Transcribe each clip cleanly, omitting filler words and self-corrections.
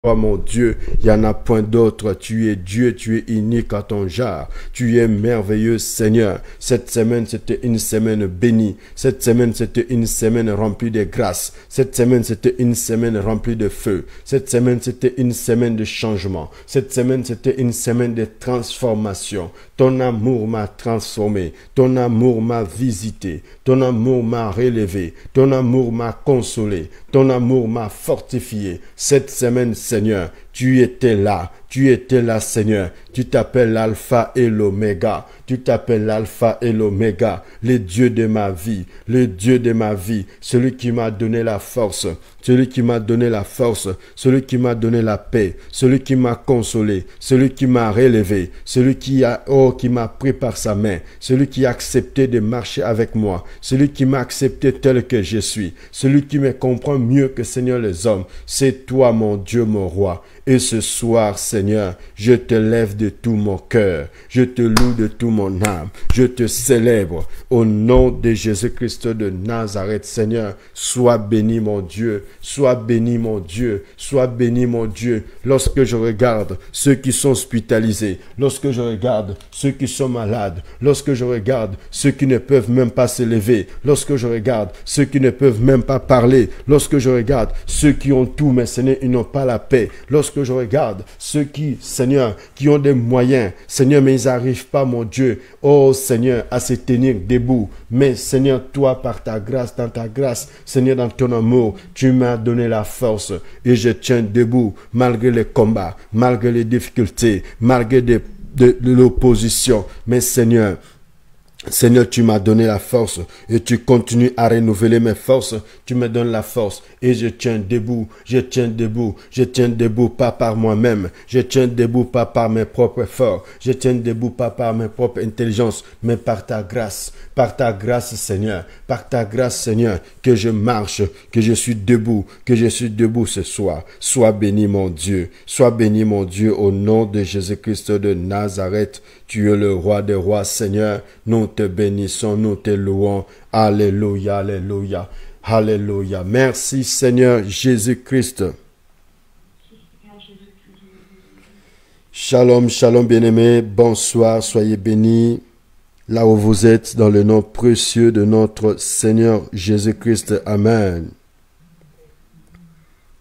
Toi, mon Dieu, il n'y en a point d'autre. Tu es Dieu, tu es unique à ton genre. Tu es merveilleux, Seigneur. Cette semaine, c'était une semaine bénie. Cette semaine, c'était une semaine remplie de grâce. Cette semaine, c'était une semaine remplie de feu. Cette semaine, c'était une semaine de changement. Cette semaine, c'était une semaine de transformation. Ton amour m'a transformé. Ton amour m'a visité. Ton amour m'a relevé. Ton amour m'a consolé. Ton amour m'a fortifié. Cette semaine, Seigneur, tu étais là, Seigneur. Tu t'appelles l'Alpha et l'Oméga. Tu t'appelles l'Alpha et l'Oméga, le Dieu de ma vie, le Dieu de ma vie, celui qui m'a donné la force, celui qui m'a donné la force, celui qui m'a donné la paix, celui qui m'a consolé, celui qui m'a relevé, celui qui m'a pris par sa main, celui qui a accepté de marcher avec moi, celui qui m'a accepté tel que je suis, celui qui me comprend mieux que Seigneur les hommes. C'est toi, mon Dieu, mon roi. Et ce soir, Seigneur, je te lève de tout mon cœur, je te loue de tout mon âme, je te célèbre au nom de Jésus-Christ de Nazareth. Seigneur, sois béni, mon Dieu, sois béni, mon Dieu, sois béni, mon Dieu. Lorsque je regarde ceux qui sont hospitalisés, lorsque je regarde ceux qui sont malades, lorsque je regarde ceux qui ne peuvent même pas se lever, lorsque je regarde ceux qui ne peuvent même pas parler, lorsque je regarde ceux qui ont tout, mais Seigneur, ils n'ont pas la paix, lorsque je regarde ceux qui, Seigneur, qui ont des moyens, Seigneur, mais ils n'arrivent pas, mon Dieu, oh Seigneur, à se tenir debout. Mais Seigneur, toi, par ta grâce, dans ta grâce, Seigneur, dans ton amour, tu m'as donné la force et je tiens debout malgré les combats, malgré les difficultés, malgré de l'opposition. Mais Seigneur, tu m'as donné la force et tu continues à renouveler mes forces. Tu me donnes la force et je tiens debout, pas par moi-même, je tiens debout pas par mes propres efforts, je tiens debout pas par mes propres intelligences, mais par ta grâce, Seigneur, par ta grâce, Seigneur, que je marche, que je suis debout ce soir. Sois béni, mon Dieu, au nom de Jésus-Christ de Nazareth. Tu es le roi des rois, Seigneur. Nous te bénissons, nous te louons. Alléluia, alléluia, alléluia. Merci, Seigneur Jésus-Christ. Shalom, shalom, bien-aimés. Bonsoir, soyez bénis. Là où vous êtes, dans le nom précieux de notre Seigneur Jésus-Christ. Amen.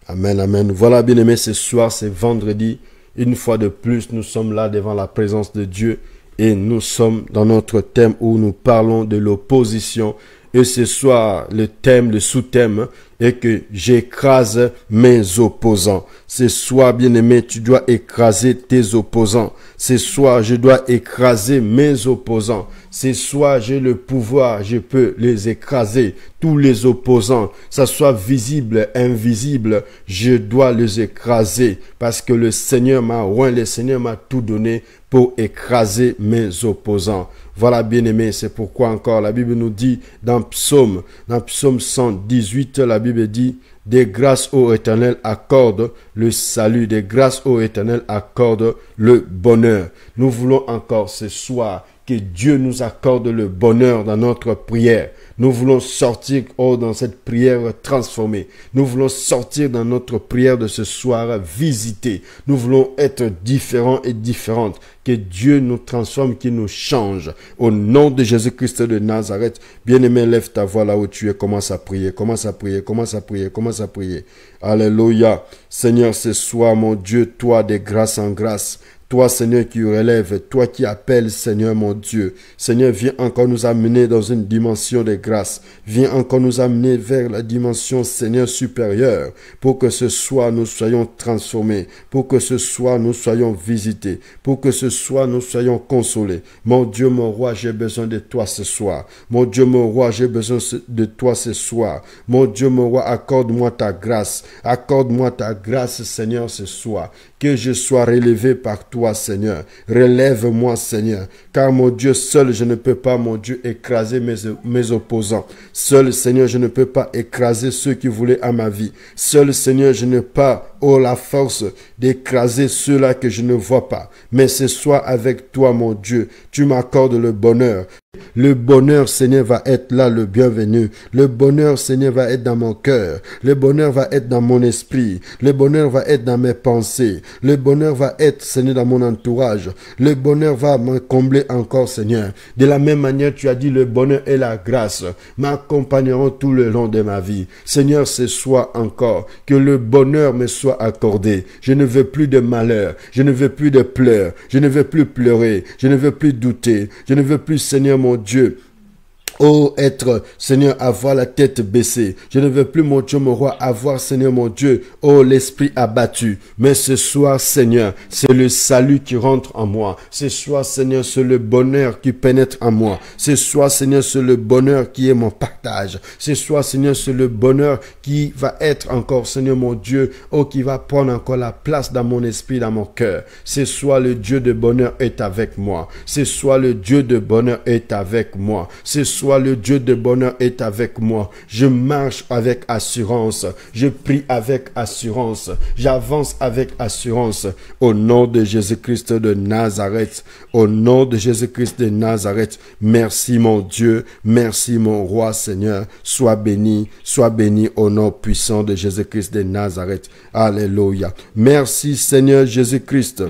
Amen, amen. Voilà, bien-aimés, ce soir, c'est vendredi. Une fois de plus, nous sommes là devant la présence de Dieu et nous sommes dans notre thème où nous parlons de l'opposition. Et ce soir, le sous-thème est que j'écrase mes opposants. Ce soir, bien-aimé, tu dois écraser tes opposants. Ce soir, je dois écraser mes opposants. Ce soir, j'ai le pouvoir, je peux les écraser. Tous les opposants, ça soit visible, invisible, je dois les écraser parce que le Seigneur m'a oint, le Seigneur m'a tout donné pour écraser mes opposants. Voilà, bien-aimé, c'est pourquoi encore la Bible nous dit dans Psaume 118, la Bible dit: des grâces ô Éternel accorde le salut, des grâces ô Éternel accorde le bonheur. Nous voulons encore ce soir que Dieu nous accorde le bonheur dans notre prière. Nous voulons sortir dans cette prière transformée. Nous voulons sortir dans notre prière de ce soir visiter. Nous voulons être différents et différentes. Que Dieu nous transforme, qu'il nous change. Au nom de Jésus-Christ de Nazareth, bien-aimé, lève ta voix là où tu es. Commence à prier, commence à prier, commence à prier, commence à prier. Alléluia. Seigneur, ce soir, mon Dieu, toi de grâce en grâce, toi, Seigneur, qui relève, toi qui appelles, Seigneur, mon Dieu. Seigneur, viens encore nous amener dans une dimension de grâce. Viens encore nous amener vers la dimension, Seigneur, supérieure, pour que ce soir nous soyons transformés, pour que ce soir nous soyons visités, pour que ce soir nous soyons consolés. Mon Dieu, mon roi, j'ai besoin de toi ce soir. Mon Dieu, mon roi, j'ai besoin de toi ce soir. Mon Dieu, mon roi, accorde-moi ta grâce. Accorde-moi ta grâce, Seigneur, ce soir. Que je sois relevé par toi, Seigneur. Relève-moi, Seigneur. Car, mon Dieu, seul, je ne peux pas, mon Dieu, écraser mes opposants. Seul, Seigneur, je ne peux pas écraser ceux qui voulaient à ma vie. Seul, Seigneur, je n'ai pas oh, la force d'écraser ceux-là que je ne vois pas. Mais ce soir avec toi, mon Dieu, tu m'accordes le bonheur. Le bonheur, Seigneur, va être là, le bienvenu. Le bonheur, Seigneur, va être dans mon cœur. Le bonheur va être dans mon esprit. Le bonheur va être dans mes pensées. Le bonheur va être, Seigneur, dans mon entourage. Le bonheur va me combler encore, Seigneur. De la même manière, tu as dit, le bonheur et la grâce m'accompagneront tout le long de ma vie. Seigneur, ce soir encore, que le bonheur me soit accordé. Je ne veux plus de malheur. Je ne veux plus de pleurs. Je ne veux plus pleurer. Je ne veux plus douter. Je ne veux plus, Seigneur, mon Dieu, oh, être, Seigneur, avoir la tête baissée. Je ne veux plus, mon Dieu, mon roi, avoir, Seigneur, mon Dieu, oh, l'esprit abattu. Mais ce soir, Seigneur, c'est le salut qui rentre en moi. Ce soir, Seigneur, c'est le bonheur qui pénètre en moi. Ce soir, Seigneur, c'est le bonheur qui est mon partage. Ce soir, Seigneur, c'est le bonheur qui va être encore, Seigneur, mon Dieu, oh, qui va prendre encore la place dans mon esprit, dans mon cœur. Ce soir, le Dieu de bonheur est avec moi. Ce soir, le Dieu de bonheur est avec moi. Ce soir, le Dieu de bonheur est avec moi. Je marche avec assurance. Je prie avec assurance. J'avance avec assurance. Au nom de Jésus-Christ de Nazareth. Au nom de Jésus-Christ de Nazareth. Merci mon Dieu. Merci mon roi Seigneur. Sois béni au nom puissant de Jésus-Christ de Nazareth. Alléluia. Merci Seigneur Jésus-Christ.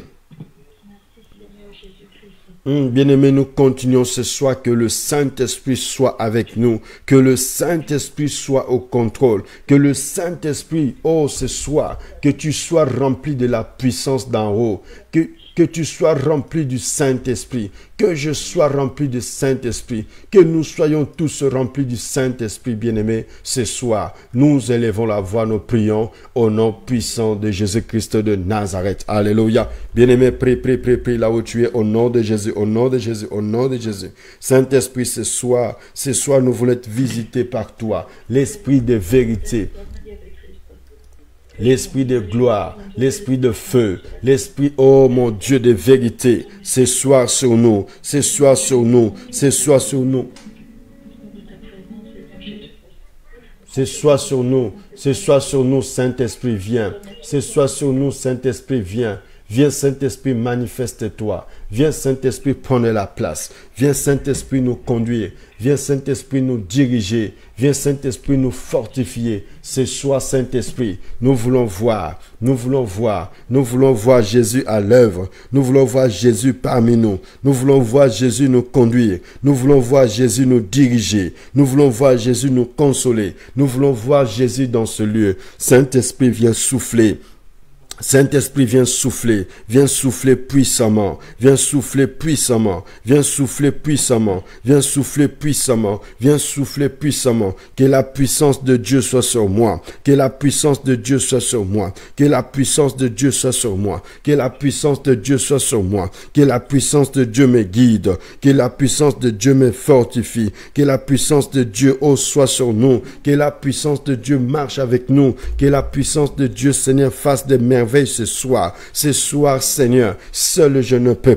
Bien-aimés, nous continuons ce soir, que le Saint-Esprit soit avec nous, que le Saint-Esprit soit au contrôle, que le Saint-Esprit, oh, ce soir, que tu sois rempli de la puissance d'en haut, que tu sois rempli du Saint-Esprit, que je sois rempli du Saint-Esprit, que nous soyons tous remplis du Saint-Esprit, bien-aimés, ce soir. Nous élevons la voix, nous prions au nom puissant de Jésus-Christ de Nazareth. Alléluia. Bien-aimés, prie là où tu es, au nom de Jésus, au nom de Jésus, au nom de Jésus. Saint-Esprit, ce soir, nous voulons être visités par toi, l'Esprit de vérité. L'esprit de gloire, l'esprit de feu, l'esprit, oh mon Dieu, de vérité, ce soir sur nous, ce soir sur nous, ce soir sur nous. Ce soir sur nous, ce soir sur nous, Saint-Esprit, viens. Ce soir sur nous, Saint-Esprit, viens. Viens Saint-Esprit, manifeste-toi. Viens Saint-Esprit, prendre la place. Viens Saint-Esprit, nous conduire. Viens Saint-Esprit, nous diriger. Viens Saint-Esprit, nous fortifier. Ce soir, Saint-Esprit, nous voulons voir Jésus à l'œuvre. Nous voulons voir Jésus parmi nous. Nous voulons voir Jésus nous conduire. Nous voulons voir Jésus nous diriger. Nous voulons voir Jésus nous consoler. Nous voulons voir Jésus dans ce lieu. Saint-Esprit, viens souffler. Saint-Esprit, viens souffler puissamment, viens souffler puissamment, viens souffler puissamment, viens souffler puissamment, viens souffler puissamment, que la puissance de Dieu soit sur moi, que la puissance de Dieu soit sur moi, que la puissance de Dieu soit sur moi, que la puissance de Dieu soit sur moi, que la puissance de Dieu me guide, que la puissance de Dieu me fortifie, que la puissance de Dieu soit sur nous, que la puissance de Dieu marche avec nous, que la puissance de Dieu, Seigneur, fasse des merveilles ce soir, Seigneur. Seul je ne peux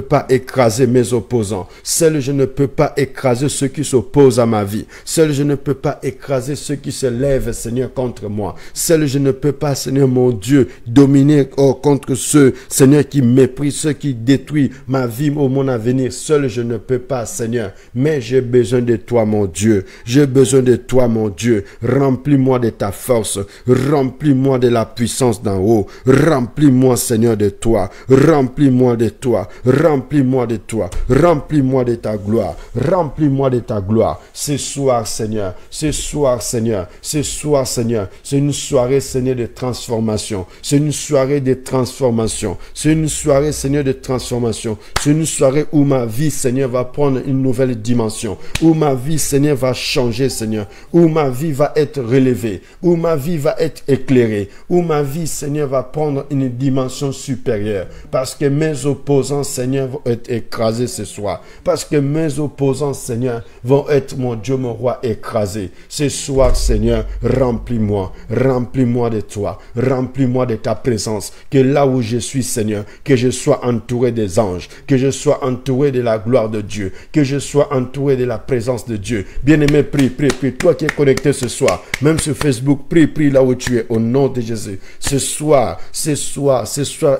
pas écraser mes opposants, seul je ne peux pas écraser ceux qui s'opposent à ma vie, seul je ne peux pas écraser ceux qui se lèvent, Seigneur, contre moi, seul je ne peux pas, Seigneur mon Dieu, dominer contre ceux, Seigneur, qui méprisent, ceux qui détruisent ma vie ou mon avenir, seul je ne peux pas, Seigneur, mais j'ai besoin de toi, mon Dieu, j'ai besoin de toi, mon Dieu. Remplis-moi de ta force, remplis-moi de la puissance d'en haut. Remplis-moi, Seigneur, de toi. Remplis-moi de toi. Remplis-moi de toi. Remplis-moi de ta gloire. Remplis-moi de ta gloire. Ce soir, Seigneur. Ce soir, Seigneur. Ce soir, Seigneur. C'est une soirée, Seigneur, de transformation. C'est une soirée de transformation. C'est une soirée, Seigneur, de transformation. C'est une soirée où ma vie, Seigneur, va prendre une nouvelle dimension. Où ma vie, Seigneur, va changer, Seigneur. Où ma vie va être relevée. Où ma vie va être éclairée. Où ma vie vie, Seigneur, va prendre une dimension supérieure. Parce que mes opposants, Seigneur, vont être écrasés ce soir. Parce que mes opposants, Seigneur, vont être, mon Dieu, mon roi, écrasés. Ce soir, Seigneur, remplis-moi. Remplis-moi de toi. Remplis-moi de ta présence. Que là où je suis, Seigneur, que je sois entouré des anges. Que je sois entouré de la gloire de Dieu. Que je sois entouré de la présence de Dieu. Bien-aimé, prie, prie, prie. Toi qui es connecté ce soir, même sur Facebook, prie, prie là où tu es, au nom de Jésus. Ce soir,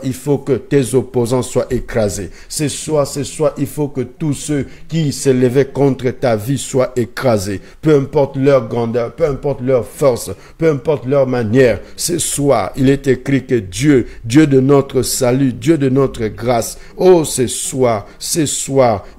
il faut que tes opposants soient écrasés. Ce soir, il faut que tous ceux qui se levaient contre ta vie soient écrasés. Peu importe leur grandeur, peu importe leur force, peu importe leur manière. Ce soir, il est écrit que Dieu, Dieu de notre salut, Dieu de notre grâce, oh, ce soir,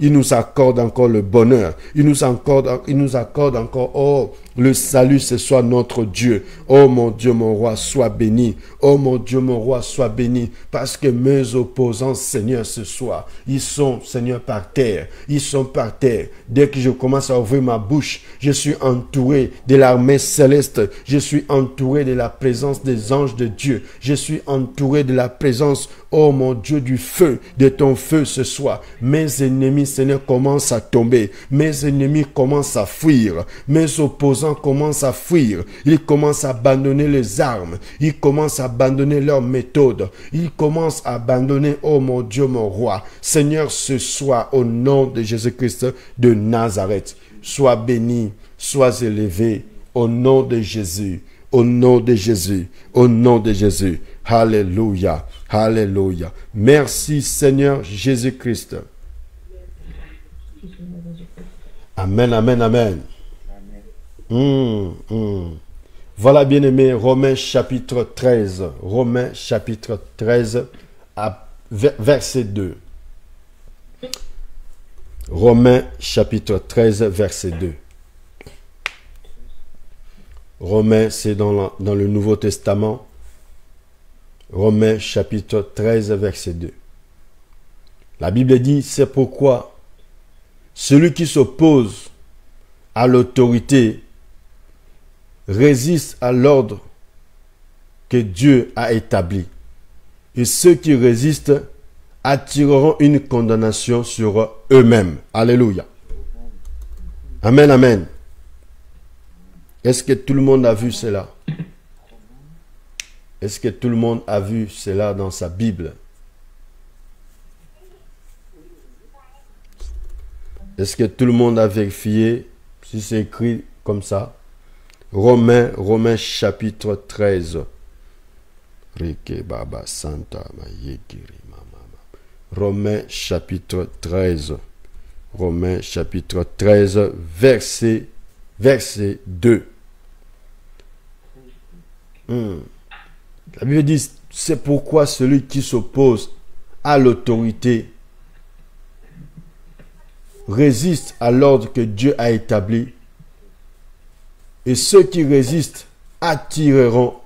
il nous accorde encore le bonheur. Il nous accorde encore, oh, le salut, ce soit notre Dieu. Oh mon Dieu, mon roi, sois béni. Oh mon Dieu, mon roi, sois béni. Parce que mes opposants, Seigneur, ce soir, ils sont, Seigneur, par terre. Ils sont par terre. Dès que je commence à ouvrir ma bouche, je suis entouré de l'armée céleste. Je suis entouré de la présence des anges de Dieu. Je suis entouré de la présence, oh mon Dieu, du feu, de ton feu ce soir. Mes ennemis, Seigneur, commencent à tomber. Mes ennemis commencent à fuir. Mes opposants commencent à fuir. Ils commencent à abandonner les armes. Ils commencent à abandonner leurs méthodes. Ils commencent à abandonner, oh mon Dieu, mon roi. Seigneur, ce soir, au nom de Jésus-Christ de Nazareth, sois béni, sois élevé, au nom de Jésus, au nom de Jésus, au nom de Jésus. Alléluia, alléluia. Merci Seigneur Jésus-Christ. Amen, amen, amen. Voilà, bien-aimé, Romains chapitre 13. Romains chapitre 13, verset 2. Romains chapitre 13, verset 2. Romains, c'est dans le Nouveau Testament. Romains chapitre 13, verset 2. La Bible dit, c'est pourquoi celui qui s'oppose à l'autorité résiste à l'ordre que Dieu a établi. Et ceux qui résistent attireront une condamnation sur eux-mêmes. Alléluia. Amen, amen. Est-ce que tout le monde a vu cela? Est-ce que tout le monde a vu cela dans sa Bible? Est-ce que tout le monde a vérifié si c'est écrit comme ça? Romains chapitre 13. Romains chapitre 13. Romains chapitre 13, verset 2. La Bible dit, c'est pourquoi celui qui s'oppose à l'autorité résiste à l'ordre que Dieu a établi. Et ceux qui résistent attireront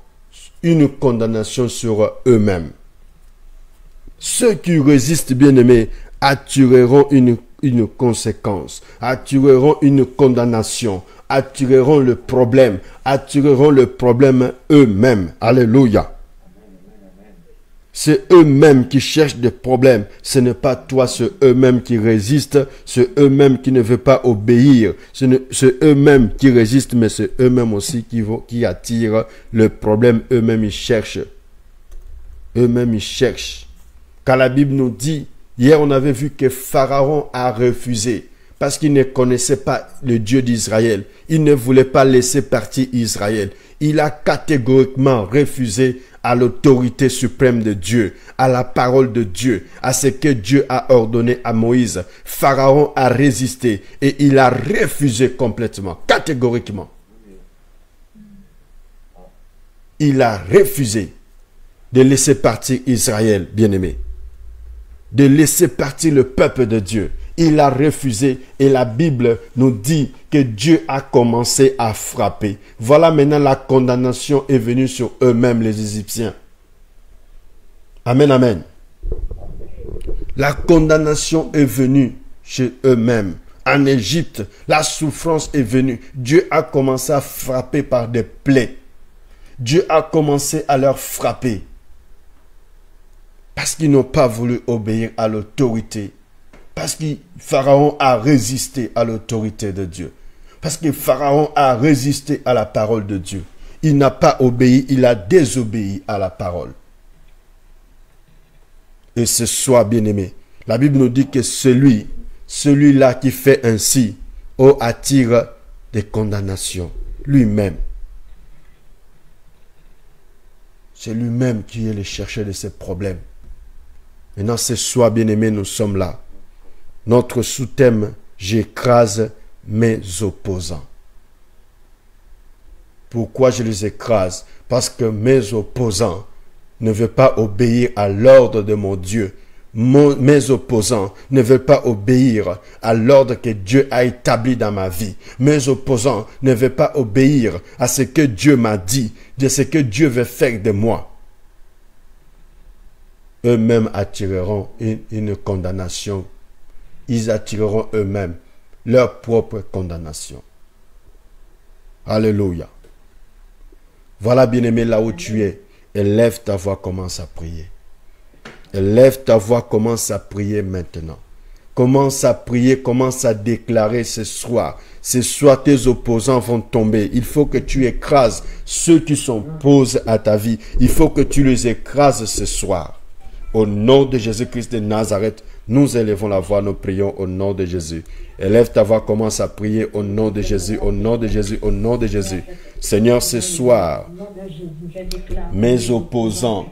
une condamnation sur eux-mêmes. Ceux qui résistent, bien-aimés, attireront une conséquence, attireront une condamnation, attireront le problème eux-mêmes. Alléluia. C'est eux-mêmes qui cherchent des problèmes. Ce n'est pas toi, c'est eux-mêmes qui résistent. C'est eux-mêmes qui ne veulent pas obéir. C'est eux-mêmes qui résistent, mais c'est eux-mêmes aussi qui attirent le problème. Eux-mêmes, ils cherchent. Eux-mêmes, ils cherchent. Car la Bible nous dit, hier on avait vu que Pharaon a refusé. Parce qu'il ne connaissait pas le Dieu d'Israël. Il ne voulait pas laisser partir Israël. Il a catégoriquement refusé à l'autorité suprême de Dieu, à la parole de Dieu, à ce que Dieu a ordonné à Moïse. Pharaon a résisté et il a refusé complètement, catégoriquement. Il a refusé de laisser partir Israël, bien-aimé. De laisser partir le peuple de Dieu. Il a refusé et la Bible nous dit que Dieu a commencé à frapper. Voilà maintenant la condamnation est venue sur eux-mêmes les Égyptiens. Amen, amen. La condamnation est venue chez eux-mêmes. En Égypte, la souffrance est venue. Dieu a commencé à frapper par des plaies. Dieu a commencé à leur frapper. Parce qu'ils n'ont pas voulu obéir à l'autorité. Parce que Pharaon a résisté à l'autorité de Dieu. Parce que Pharaon a résisté à la parole de Dieu. Il n'a pas obéi, il a désobéi à la parole. Et ce soir, bien-aimé, la Bible nous dit que celui-là qui fait ainsi, attire des condamnations. Lui-même. C'est lui-même qui est le chercheur de ses problèmes. Maintenant, ce soir, bien-aimé, nous sommes là. Notre sous-thème, j'écrase mes opposants. Pourquoi je les écrase? Parce que mes opposants ne veulent pas obéir à l'ordre de mon Dieu. Mes opposants ne veulent pas obéir à l'ordre que Dieu a établi dans ma vie. Mes opposants ne veulent pas obéir à ce que Dieu m'a dit, de ce que Dieu veut faire de moi. Eux-mêmes attireront une condamnation. Ils attireront eux-mêmes leur propre condamnation. Alléluia. Voilà, bien-aimé, là où tu es. Élève ta voix, commence à prier. Élève ta voix, commence à prier maintenant. Commence à prier, commence à déclarer ce soir. Ce soir, tes opposants vont tomber. Il faut que tu écrases ceux qui s'opposent à ta vie. Il faut que tu les écrases ce soir. Au nom de Jésus-Christ de Nazareth, nous élevons la voix, nous prions au nom de Jésus. Élève ta voix, commence à prier au nom de Jésus, au nom de Jésus, au nom de Jésus. Seigneur, ce soir, mes opposants,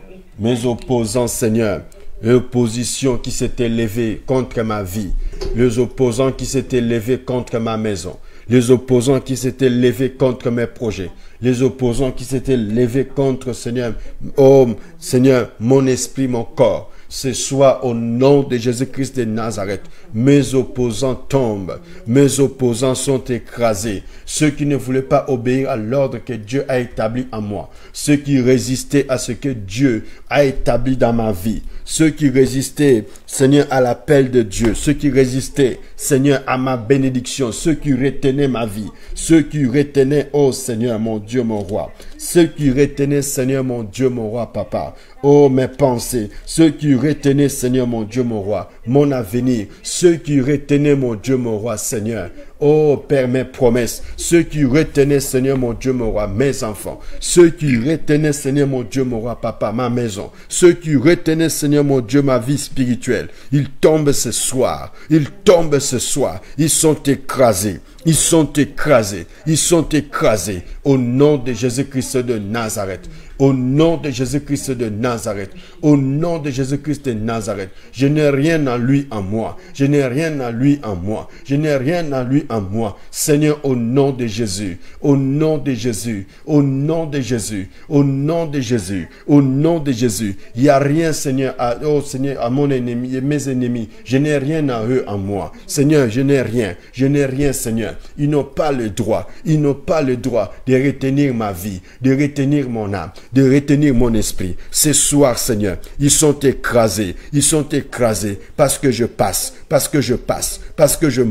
Seigneur, l'opposition qui s'était levée contre ma vie, les opposants qui s'étaient levés contre ma maison, les opposants qui s'étaient levés contre mes projets, les opposants qui s'étaient levés contre, Seigneur, oh Seigneur, mon esprit, mon corps. Ce soir, au nom de Jésus-Christ de Nazareth, mes opposants tombent, mes opposants sont écrasés. Ceux qui ne voulaient pas obéir à l'ordre que Dieu a établi en moi, ceux qui résistaient à ce que Dieu a établi dans ma vie, ceux qui résistaient, Seigneur, à l'appel de Dieu, ceux qui résistaient, Seigneur, à ma bénédiction, ceux qui retenaient ma vie, ceux qui retenaient, oh Seigneur, mon Dieu, mon roi, ceux qui retenaient, Seigneur, mon Dieu, mon roi, papa, oh mes pensées, ceux qui retenaient, Seigneur, mon Dieu, mon roi, mon avenir, ceux qui retenaient, mon Dieu, mon roi, Seigneur, oh Père, mes promesses, ceux qui retenaient, Seigneur, mon Dieu, mon roi, mes enfants, ceux qui retenaient, Seigneur, mon Dieu, mon roi, papa, ma maison, ceux qui retenaient, Seigneur, mon Dieu, ma vie spirituelle, ils tombent ce soir, ils tombent ce soir, ils sont écrasés. Ils sont écrasés. Ils sont écrasés au nom de Jésus-Christ de Nazareth. Au nom de Jésus-Christ de Nazareth. Au nom de Jésus-Christ de Nazareth. Je n'ai rien à lui en moi. Je n'ai rien à lui en moi. Je n'ai rien à lui en moi. Seigneur, au nom de Jésus. Au nom de Jésus. Au nom de Jésus. Au nom de Jésus. Au nom de Jésus. Il n'y a rien, Seigneur, à mon ennemi et mes ennemis. Je n'ai rien à eux en moi. Seigneur, je n'ai rien. Je n'ai rien, Seigneur. Ils n'ont pas le droit. Ils n'ont pas le droit de retenir ma vie, de retenir mon âme, de retenir mon esprit. Ce soir, Seigneur, ils sont écrasés. Ils sont écrasés parce que je passe, parce que je passe, parce que je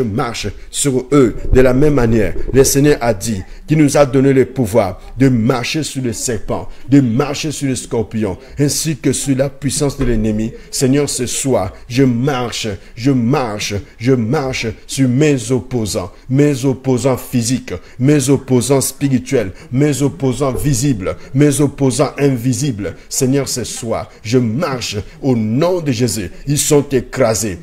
marche sur eux. De la même manière, le Seigneur a dit qu'il nous a donné le pouvoir de marcher sur le serpent, de marcher sur le scorpion, ainsi que sur la puissance de l'ennemi. Seigneur, ce soir, je marche sur mes opposants physiques, mes opposants spirituels, mes opposants visibles, mes opposants invisibles. Seigneur, ce soir, je marche au nom de Jésus. Ils sont écrasés.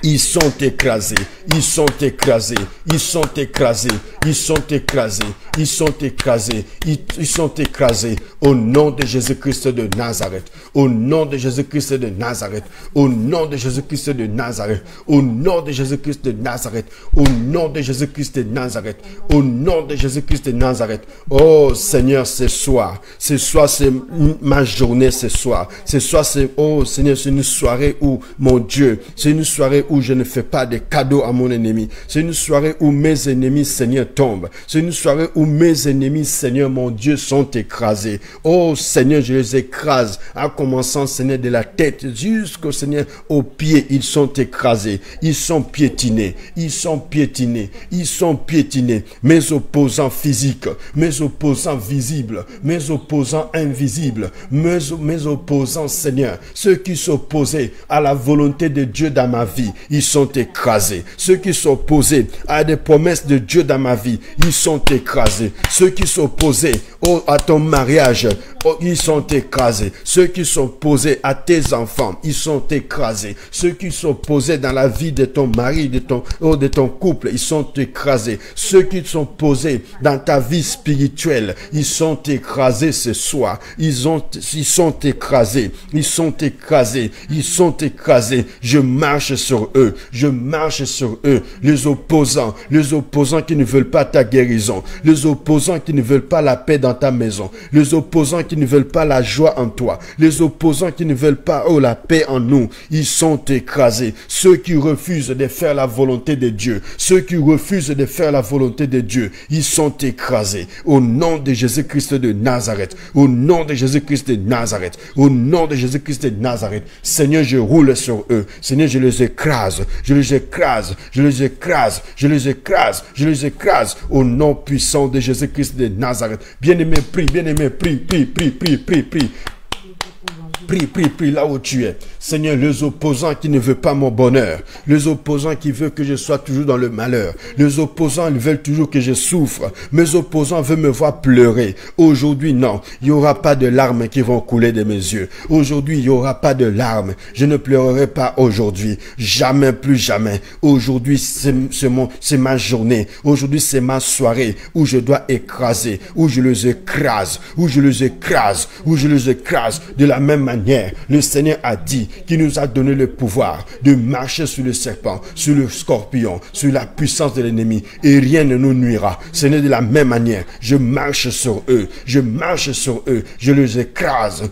Ils sont écrasés, ils sont écrasés, ils sont écrasés, ils sont écrasés, ils sont écrasés, ils sont écrasés au nom de Jésus-Christ de Nazareth, au nom de Jésus-Christ de Nazareth, au nom de Jésus-Christ de Nazareth, au nom de Jésus-Christ de Nazareth, au nom de Jésus-Christ de Nazareth, au nom de Jésus-Christ de Nazareth. Oh Seigneur, ce soir c'est ma journée ce soir c'est, oh Seigneur, c'est une soirée où, mon Dieu, c'est une soirée soirée où je ne fais pas de cadeaux à mon ennemi. C'est une soirée où mes ennemis, Seigneur, tombent. C'est une soirée où mes ennemis, Seigneur, mon Dieu, sont écrasés. Oh Seigneur, je les écrase, en commençant, Seigneur, de la tête jusqu'au Seigneur, aux pieds. Ils sont écrasés. Ils sont piétinés. Ils sont piétinés. Ils sont piétinés. Mes opposants physiques, mes opposants visibles, mes opposants invisibles, mes opposants, Seigneur, ceux qui s'opposaient à la volonté de Dieu dans ma vie, ils sont écrasés. Ceux qui s'opposaient à des promesses de Dieu dans ma vie, ils sont écrasés. Ceux qui s'opposaient à ton mariage, ils sont écrasés. Ceux qui s'opposaient à tes enfants, ils sont écrasés. Ceux qui s'opposaient dans la vie de ton mari, de ton couple, ils sont écrasés. Ceux qui s'opposaient dans ta vie spirituelle, ils sont écrasés ce soir. Ils sont écrasés. Ils sont écrasés. Ils sont écrasés. Je marche sur eux. Je marche sur eux. Les opposants qui ne veulent pas ta guérison. Les opposants qui ne veulent pas la paix dans ta maison. Les opposants qui ne veulent pas la joie en toi. Les opposants qui ne veulent pas, la paix en nous. Ils sont écrasés. Ceux qui refusent de faire la volonté de Dieu. Ceux qui refusent de faire la volonté de Dieu. Ils sont écrasés. Au nom de Jésus-Christ de Nazareth. Au nom de Jésus-Christ de Nazareth. Au nom de Jésus-Christ de Nazareth. Seigneur, je roule sur eux. Seigneur, je les écrase. Je les écrase. Je les écrase. Je les écrase. Je les écrase. Au nom puissant de Jésus-Christ de Nazareth. Bien-aimé, prie. Bien-aimé, prie. Prie là où tu es. Seigneur, les opposants qui ne veulent pas mon bonheur, les opposants qui veulent que je sois toujours dans le malheur, les opposants, ils veulent toujours que je souffre, mes opposants veulent me voir pleurer. Aujourd'hui, non, il n'y aura pas de larmes qui vont couler de mes yeux. Aujourd'hui, il n'y aura pas de larmes. Je ne pleurerai pas aujourd'hui. Jamais, plus jamais. Aujourd'hui, c'est ma journée. Aujourd'hui, c'est ma soirée où je dois écraser, où je les écrase, où je les écrase, où je les écrase. De la même manière, le Seigneur a dit qu'il nous a donné le pouvoir de marcher sur le serpent, sur le scorpion, sur la puissance de l'ennemi, et rien ne nous nuira. Seigneur, de la même manière, je marche sur eux, je marche sur eux, je les écrase,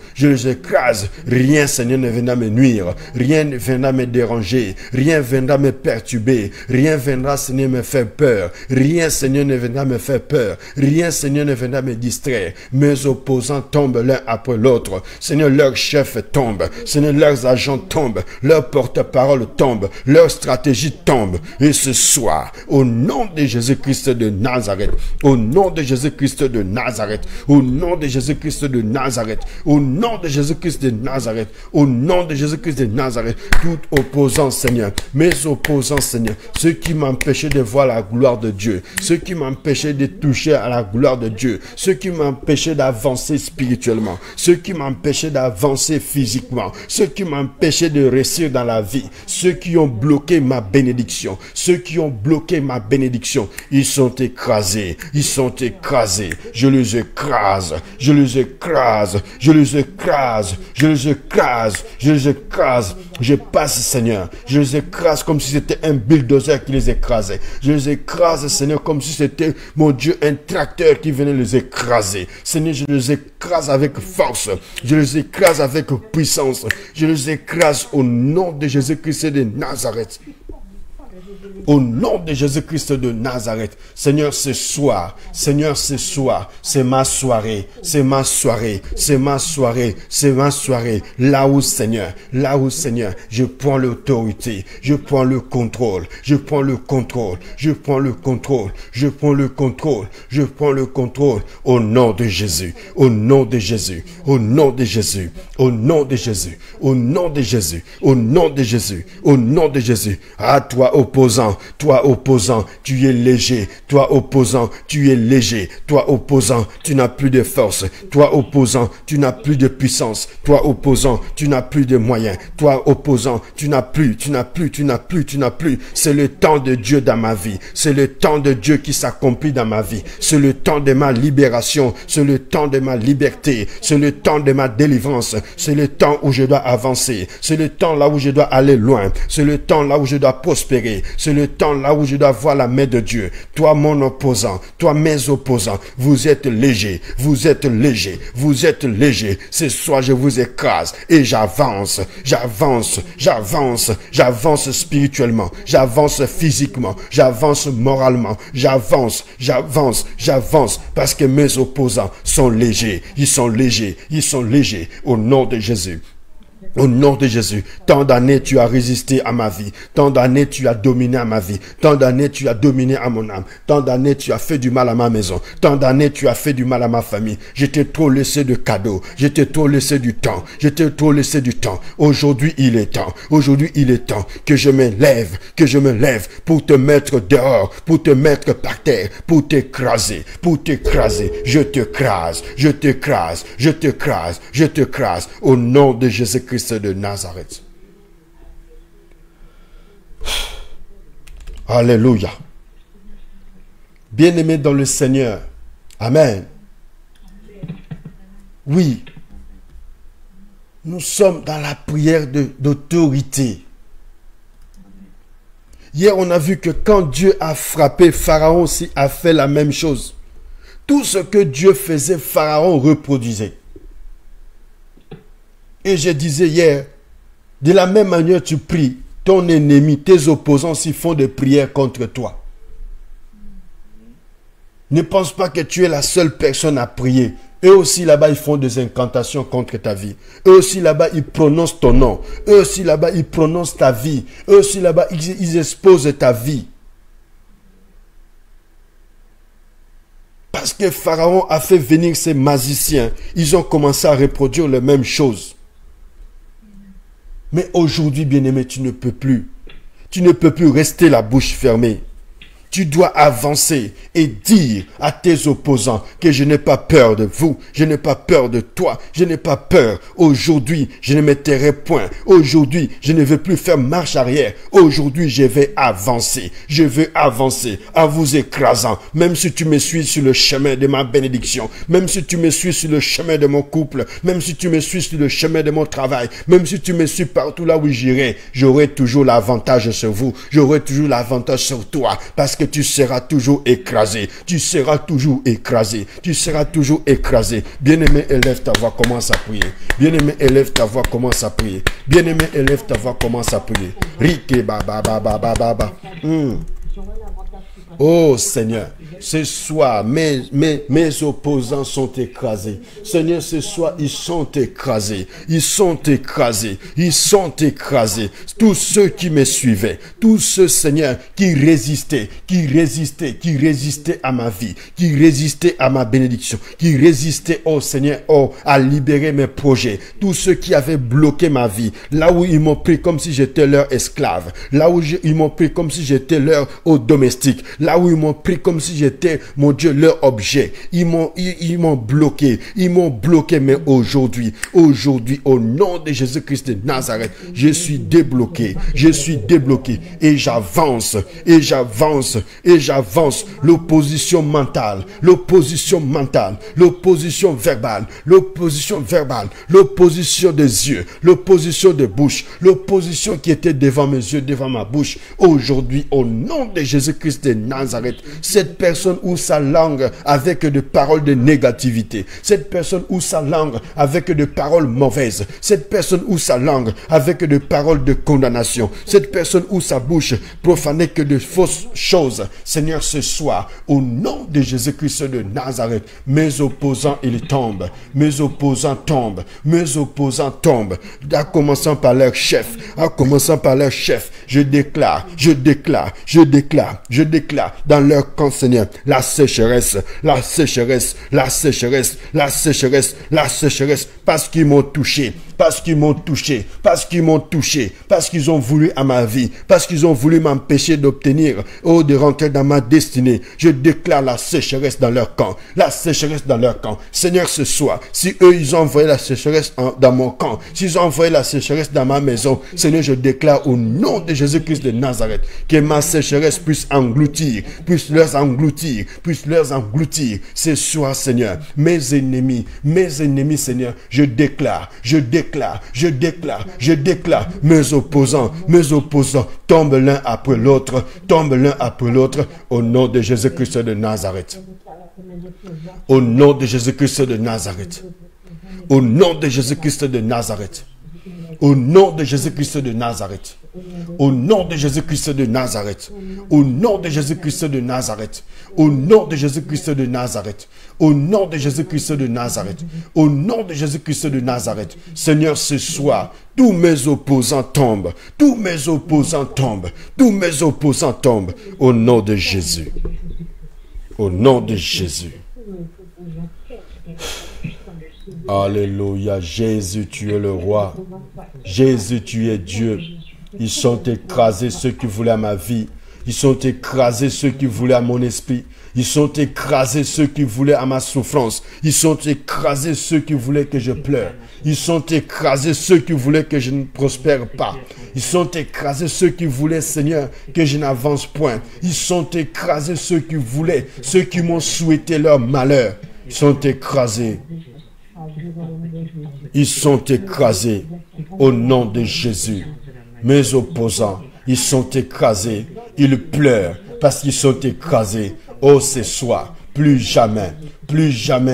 rien, Seigneur, ne viendra me nuire, rien ne viendra me déranger, rien viendra me perturber, rien viendra, Seigneur, me faire peur, rien, Seigneur, ne viendra me faire peur, rien, Seigneur, ne viendra me distraire. Mes opposants tombent l'un après l'autre. Seigneur, leurs chefs tombent, Seigneur, leurs agents tombent, leurs porte-parole tombent, leur stratégie tombe. Et ce soir, au nom de Jésus-Christ de Nazareth, au nom de Jésus-Christ de Nazareth, au nom de Jésus-Christ de Nazareth, au nom de Jésus-Christ de Nazareth, au nom de Jésus-Christ de Nazareth, tout opposant, Seigneur, mes opposants, Seigneur, ceux qui m'empêchaient de voir la gloire de Dieu, ceux qui m'empêchaient de toucher à la gloire de Dieu, ceux qui m'empêchaient d'avancer spirituellement, ceux qui m'empêchaient d'avancer physiquement, ceux qui m'empêchaient de réussir dans la vie, ceux qui ont bloqué ma bénédiction, ceux qui ont bloqué ma bénédiction, ils sont écrasés, ils sont écrasés. Je les écrase, je les écrase, je les écrase, je les écrase, je les écrase. Je passe, Seigneur, je les écrase comme si c'était un bulldozer qui les écrasait. Je les écrase, Seigneur, comme si c'était, mon Dieu, un tracteur qui venait les écraser. Seigneur, je les écrase avec force, je les écrase avec puissance, je les écrase au nom de Jésus-Christ de Nazareth. Au nom de Jésus-Christ de Nazareth, Seigneur, ce soir, c'est ma soirée, c'est ma soirée, c'est ma soirée, c'est ma soirée. Là où, Seigneur, je prends l'autorité, je prends le contrôle, je prends le contrôle, je prends le contrôle, je prends le contrôle, je prends le contrôle. Au nom de Jésus, au nom de Jésus, au nom de Jésus, au nom de Jésus, au nom de Jésus, au nom de Jésus, au nom de Jésus. À toi, opposant, tu es léger. Toi, opposant, tu es léger. Toi, opposant, tu n'as plus de force. Toi, opposant, tu n'as plus de puissance. Toi, opposant, tu n'as plus de moyens. Toi, opposant, tu n'as plus. C'est le temps de Dieu dans ma vie. C'est le temps de Dieu qui s'accomplit dans ma vie. C'est le temps de ma libération. C'est le temps de ma liberté. C'est le temps de ma délivrance. C'est le temps où je dois avancer. C'est le temps là où je dois aller loin. C'est le temps là où je dois prospérer. C'est le temps là où je dois voir la main de Dieu. Toi, mon opposant, toi, mes opposants, vous êtes légers, vous êtes légers, vous êtes légers. Ce soir, je vous écrase et j'avance, j'avance, j'avance, j'avance spirituellement, j'avance physiquement, j'avance moralement, j'avance, j'avance, j'avance, parce que mes opposants sont légers, ils sont légers, ils sont légers, au nom de Jésus. Au nom de Jésus, tant d'années tu as résisté à ma vie, tant d'années tu as dominé à ma vie, tant d'années tu as dominé à mon âme, tant d'années tu as fait du mal à ma maison, tant d'années tu as fait du mal à ma famille. Je t'ai trop laissé de cadeaux, je t'ai trop laissé du temps, je t'ai trop laissé du temps. Aujourd'hui il est temps, aujourd'hui il est temps que je me lève pour te mettre dehors, pour te mettre par terre, pour t'écraser, je t'écrase, je t'écrase, je t'écrase, je t'écrase, au nom de Jésus-Christ de Nazareth. Alléluia. Bien-aimés dans le Seigneur. Amen. Oui. Nous sommes dans la prière d'autorité. Hier, on a vu que quand Dieu a frappé, Pharaon aussi a fait la même chose. Tout ce que Dieu faisait, Pharaon reproduisait. Et je disais hier, de la même manière tu pries, ton ennemi, tes opposants s'y font des prières contre toi. Ne pense pas que tu es la seule personne à prier. Eux aussi là-bas, ils font des incantations contre ta vie. Eux aussi là-bas, ils prononcent ton nom. Eux aussi là-bas, ils prononcent ta vie. Eux aussi là-bas, ils exposent ta vie. Parce que Pharaon a fait venir ses magiciens. Ils ont commencé à reproduire les mêmes choses. Mais aujourd'hui, bien-aimé, tu ne peux plus. Tu ne peux plus rester la bouche fermée. Tu dois avancer et dire à tes opposants que je n'ai pas peur de vous, je n'ai pas peur de toi, je n'ai pas peur. Aujourd'hui, je ne me tairai point. Aujourd'hui, je ne veux plus faire marche arrière. Aujourd'hui, je vais avancer. Je veux avancer en vous écrasant. Même si tu me suis sur le chemin de ma bénédiction, même si tu me suis sur le chemin de mon couple, même si tu me suis sur le chemin de mon travail, même si tu me suis partout là où j'irai, j'aurai toujours l'avantage sur vous. J'aurai toujours l'avantage sur toi. Parce que tu seras toujours écrasé. Tu seras toujours écrasé. Tu seras toujours écrasé. Bien-aimé, élève ta voix, commence à prier. Bien-aimé, élève ta voix, commence à prier. Bien-aimé, élève ta voix, commence à prier. Rike ba ba ba ba ba ba ba. Oh Seigneur, ce soir, mes opposants sont écrasés. Seigneur, ce soir, ils sont écrasés. Ils sont écrasés. Ils sont écrasés. Tous ceux qui me suivaient, tous ceux, Seigneur, qui résistaient à ma vie, qui résistaient à ma bénédiction, qui résistaient, oh Seigneur, oh, à libérer mes projets. Tous ceux qui avaient bloqué ma vie, là où ils m'ont pris comme si j'étais leur esclave, là où ils m'ont pris comme si j'étais leur domestique, là où ils m'ont pris comme si j'étais, mon Dieu, leur objet. Ils m'ont bloqué, mais aujourd'hui, au nom de Jésus-Christ de Nazareth, je suis débloqué, et j'avance, l'opposition mentale, l'opposition verbale, l'opposition des yeux, l'opposition des bouches, l'opposition qui était devant mes yeux, devant ma bouche, aujourd'hui, au nom de Jésus-Christ de Nazareth, cette personne ou sa langue avec de paroles de négativité, cette personne ou sa langue avec de paroles mauvaises, cette personne ou sa langue avec de paroles de condamnation, cette personne ou sa bouche profanait que de fausses choses, Seigneur, ce soir, au nom de Jésus-Christ de Nazareth, mes opposants, ils tombent, mes opposants tombent, en commençant par leur chef, je déclare, dans leur camp, Seigneur, la sécheresse, parce qu'ils m'ont touché, parce qu'ils ont voulu à ma vie, parce qu'ils ont voulu m'empêcher d'obtenir, de rentrer dans ma destinée. Je déclare la sécheresse dans leur camp, Seigneur, ce soir, si eux, ils ont envoyé la sécheresse dans mon camp, s'ils ont envoyé la sécheresse dans ma maison, Seigneur, je déclare au nom de Jésus-Christ de Nazareth, que ma sécheresse puisse leur engloutir, ce soir, Seigneur, mes ennemis, Seigneur, je déclare déclare, mes opposants tombent l'un après l'autre, au nom de Jésus-Christ de Nazareth. Au nom de Jésus-Christ de Nazareth. Au nom de Jésus-Christ de Nazareth. Au nom de Jésus-Christ de Nazareth. Au nom de Jésus-Christ de Nazareth. Au nom de Jésus-Christ de Nazareth. Au nom de Jésus-Christ de Nazareth. Au nom de Jésus-Christ de Nazareth. Au nom de Jésus-Christ de Nazareth. Seigneur, ce soir, tous mes opposants tombent. Tous mes opposants tombent. Tous mes opposants tombent. Au nom de Jésus. Au nom de Jésus. Alléluia. Jésus, tu es le roi. Jésus, tu es Dieu. Ils sont écrasés ceux qui voulaient ma vie. Ils sont écrasés ceux qui voulaient à mon esprit. Ils sont écrasés ceux qui voulaient à ma souffrance. Ils sont écrasés ceux qui voulaient que je pleure. Ils sont écrasés ceux qui voulaient que je ne prospère pas. Ils sont écrasés ceux qui voulaient, Seigneur, que je n'avance point. Ils sont écrasés ceux qui voulaient, ceux qui m'ont souhaité leur malheur. Ils sont écrasés. Ils sont écrasés au nom de Jésus. Mes opposants, ils sont écrasés. Ils pleurent parce qu'ils sont écrasés. Oh, ce soir, plus jamais,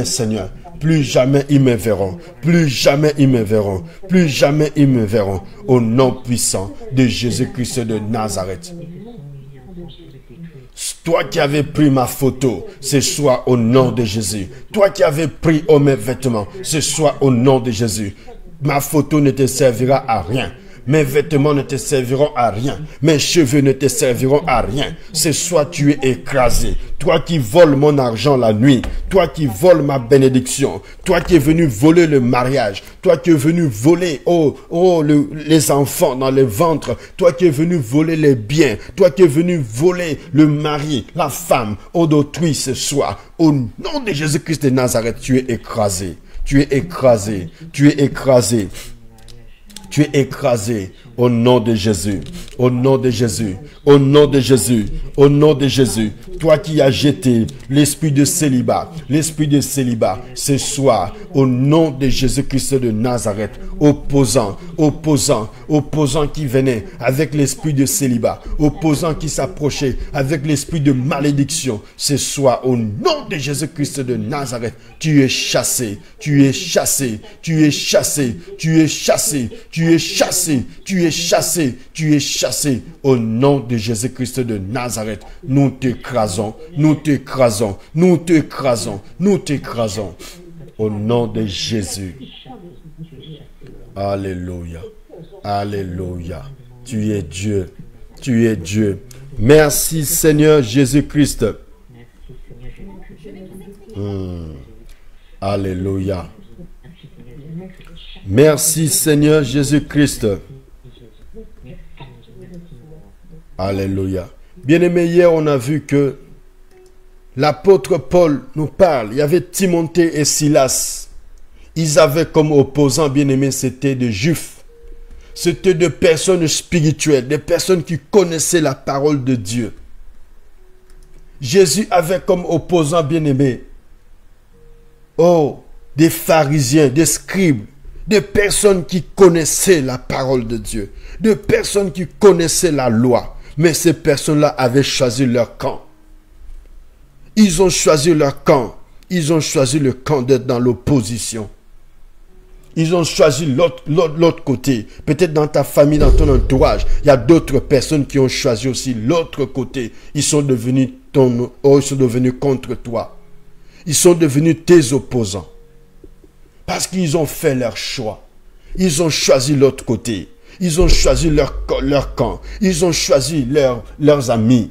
Seigneur. Plus jamais ils me verront. Plus jamais ils me verront. Plus jamais ils me verront. Au nom puissant de Jésus-Christ de Nazareth. Toi qui avais pris ma photo, ce soir au nom de Jésus. Toi qui avais pris mes vêtements, ce soir au nom de Jésus. Ma photo ne te servira à rien. Mes vêtements ne te serviront à rien. Mes cheveux ne te serviront à rien. Ce soir, tu es écrasé. Toi qui voles mon argent la nuit. Toi qui voles ma bénédiction. Toi qui es venu voler le mariage. Toi qui es venu voler les enfants dans le ventre. Toi qui es venu voler les biens. Toi qui es venu voler le mari, la femme, d'autrui ce soir. Au nom de Jésus-Christ de Nazareth, tu es écrasé. Tu es écrasé. Tu es écrasé. Tu es écrasé au nom de Jésus, au nom de Jésus, au nom de Jésus, au nom de Jésus. Toi qui as jeté l'esprit de célibat, ce soir, au nom de Jésus-Christ de Nazareth, opposant qui venait avec l'esprit de célibat, opposant qui s'approchait avec l'esprit de malédiction, ce soir, au nom de Jésus-Christ de Nazareth, tu es chassé, tu es chassé, tu es chassé, tu es chassé, tu es chassé, tu es chassé, tu es chassé, au nom de Jésus-Christ de Nazareth. Nous t'écrasons, nous t'écrasons, nous t'écrasons, nous t'écrasons, au nom de Jésus. Alléluia, alléluia. Tu es Dieu, tu es Dieu. Merci Seigneur Jésus-Christ. Alléluia. Merci Seigneur Jésus-Christ. Alléluia. Bien-aimé, hier on a vu que l'apôtre Paul nous parle. Il y avait Timothée et Silas. Ils avaient comme opposants, bien-aimés, c'était des Juifs. C'était des personnes spirituelles, des personnes qui connaissaient la parole de Dieu. Jésus avait comme opposants, bien-aimés, des pharisiens, des scribes, des personnes qui connaissaient la parole de Dieu, des personnes qui connaissaient la loi. Mais ces personnes-là avaient choisi leur camp. Ils ont choisi leur camp. Ils ont choisi le camp d'être dans l'opposition. Ils ont choisi l'autre côté. Peut-être dans ta famille, dans ton entourage, il y a d'autres personnes qui ont choisi aussi l'autre côté. Ils sont devenus ils sont devenus contre toi. Ils sont devenus tes opposants. Parce qu'ils ont fait leur choix. Ils ont choisi l'autre côté. Ils ont choisi leur camp. Ils ont choisi leurs amis.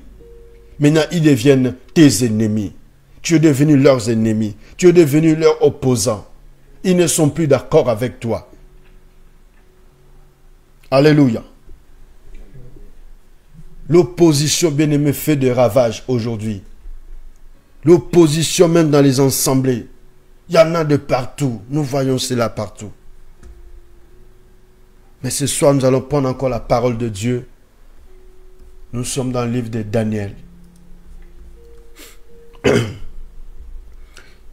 Maintenant, ils deviennent tes ennemis. Tu es devenu leurs ennemis. Tu es devenu leurs opposants. Ils ne sont plus d'accord avec toi. Alléluia. L'opposition, bien-aimé, fait des ravages aujourd'hui. L'opposition, même dans les assemblées. Il y en a de partout. Nous voyons cela partout. Mais ce soir, nous allons prendre encore la parole de Dieu. Nous sommes dans le livre de Daniel.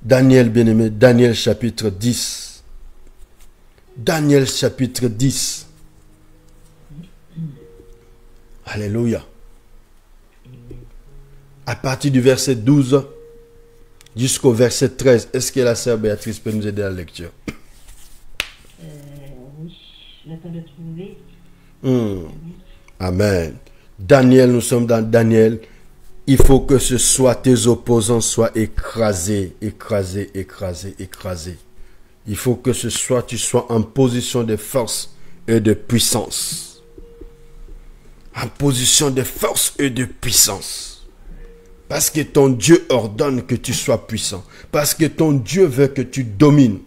Daniel, bien-aimé, Daniel chapitre 10. Daniel chapitre 10. Alléluia. À partir du verset 12 jusqu'au verset 13. Est-ce que la sœur Béatrice peut nous aider à la lecture? Oui, j'attends de trouver. Amen. Daniel, nous sommes dans Daniel. Il faut que ce soit tes opposants soient écrasés, écrasés, écrasés, écrasés. Il faut que ce soit, tu sois en position de force et de puissance. En position de force et de puissance. Parce que ton Dieu ordonne que tu sois puissant. Parce que ton Dieu veut que tu domines.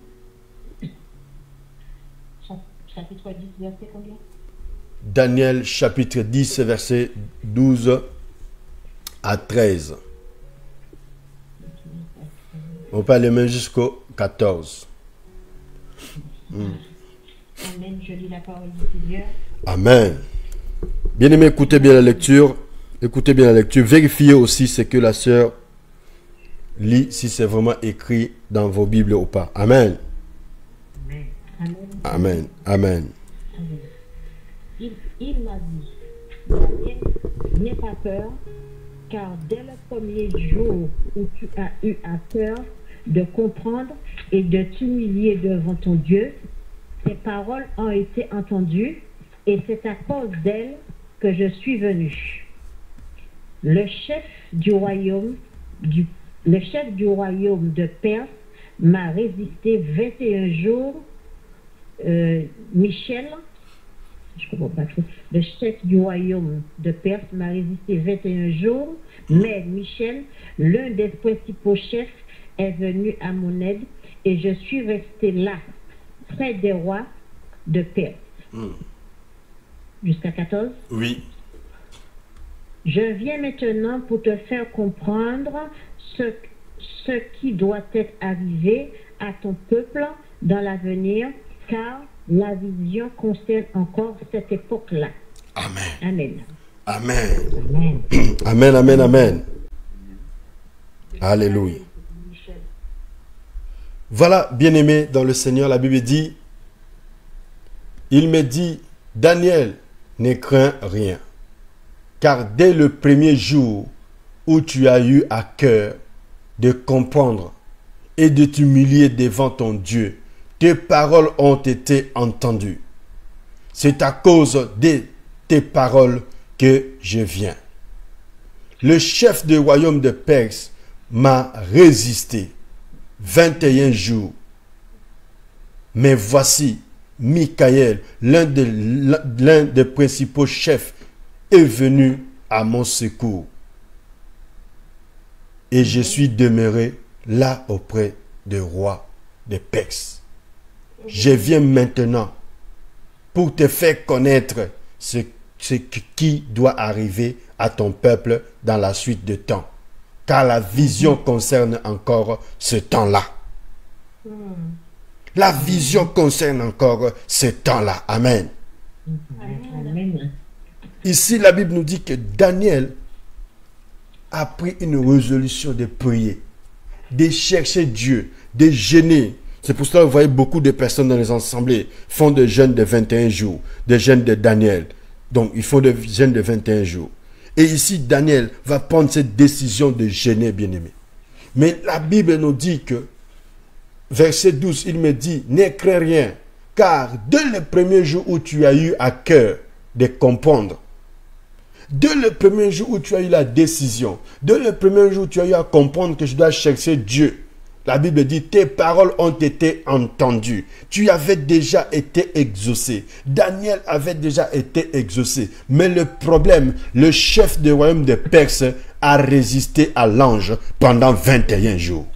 Chapitre 10, verset combien? Daniel chapitre 10, verset 12 à 13. On peut aller même jusqu'au 14. Amen, je lis la parole du Seigneur. Amen. Bien-aimés, écoutez bien la lecture. Écoutez bien la lecture. Vérifiez aussi ce que la sœur lit, si c'est vraiment écrit dans vos Bibles ou pas. Amen. Amen. Amen. Amen. Amen. Il m'a dit, Daniel, n'aie pas peur, car dès le premier jour où tu as eu à cœur de comprendre et de t'humilier devant ton Dieu, tes paroles ont été entendues, et c'est à cause d'elles que je suis venu. Le chef du royaume de Perse m'a résisté 21 jours. Michel, je comprends pas trop. Le chef du royaume de Perse m'a résisté 21 jours, mais Michel, l'un des principaux chefs, est venu à mon aide et je suis resté là, près des rois de Perse. Jusqu'à 14. Oui. Je viens maintenant pour te faire comprendre ce qui doit être arrivé à ton peuple dans l'avenir, car la vision concerne encore cette époque-là. Amen. Amen. Amen. Amen. Amen, amen, amen. Alléluia. Voilà, bien-aimé dans le Seigneur, la Bible dit, il me dit, Daniel, ne crains rien, car dès le premier jour où tu as eu à cœur de comprendre et de t'humilier devant ton Dieu, tes paroles ont été entendues. C'est à cause de tes paroles que je viens. Le chef du royaume de Perse m'a résisté 21 jours. Mais voici, Michael, l'un des principaux chefs, est venu à mon secours. Et je suis demeuré là auprès du roi de Perse. Je viens maintenant pour te faire connaître ce qui doit arriver à ton peuple dans la suite de temps. Car la vision concerne encore ce temps-là. La vision concerne encore ce temps-là. Amen. Amen. Ici, la Bible nous dit que Daniel a pris une résolution de prier, de chercher Dieu, de jeûner. C'est pour cela que vous voyez beaucoup de personnes dans les assemblées font des jeûnes de 21 jours, des jeûnes de Daniel. Donc, ils font des jeûnes de 21 jours. Et ici, Daniel va prendre cette décision de jeûner, bien-aimé. Mais la Bible nous dit que, verset 12, il me dit, ne crains rien, car dès le premier jour où tu as eu à cœur de comprendre, dès le premier jour où tu as eu la décision, dès le premier jour où tu as eu à comprendre que je dois chercher Dieu, la Bible dit, tes paroles ont été entendues. Tu avais déjà été exaucé. Daniel avait déjà été exaucé. Mais le problème, le chef du royaume de Perse a résisté à l'ange pendant 21 jours.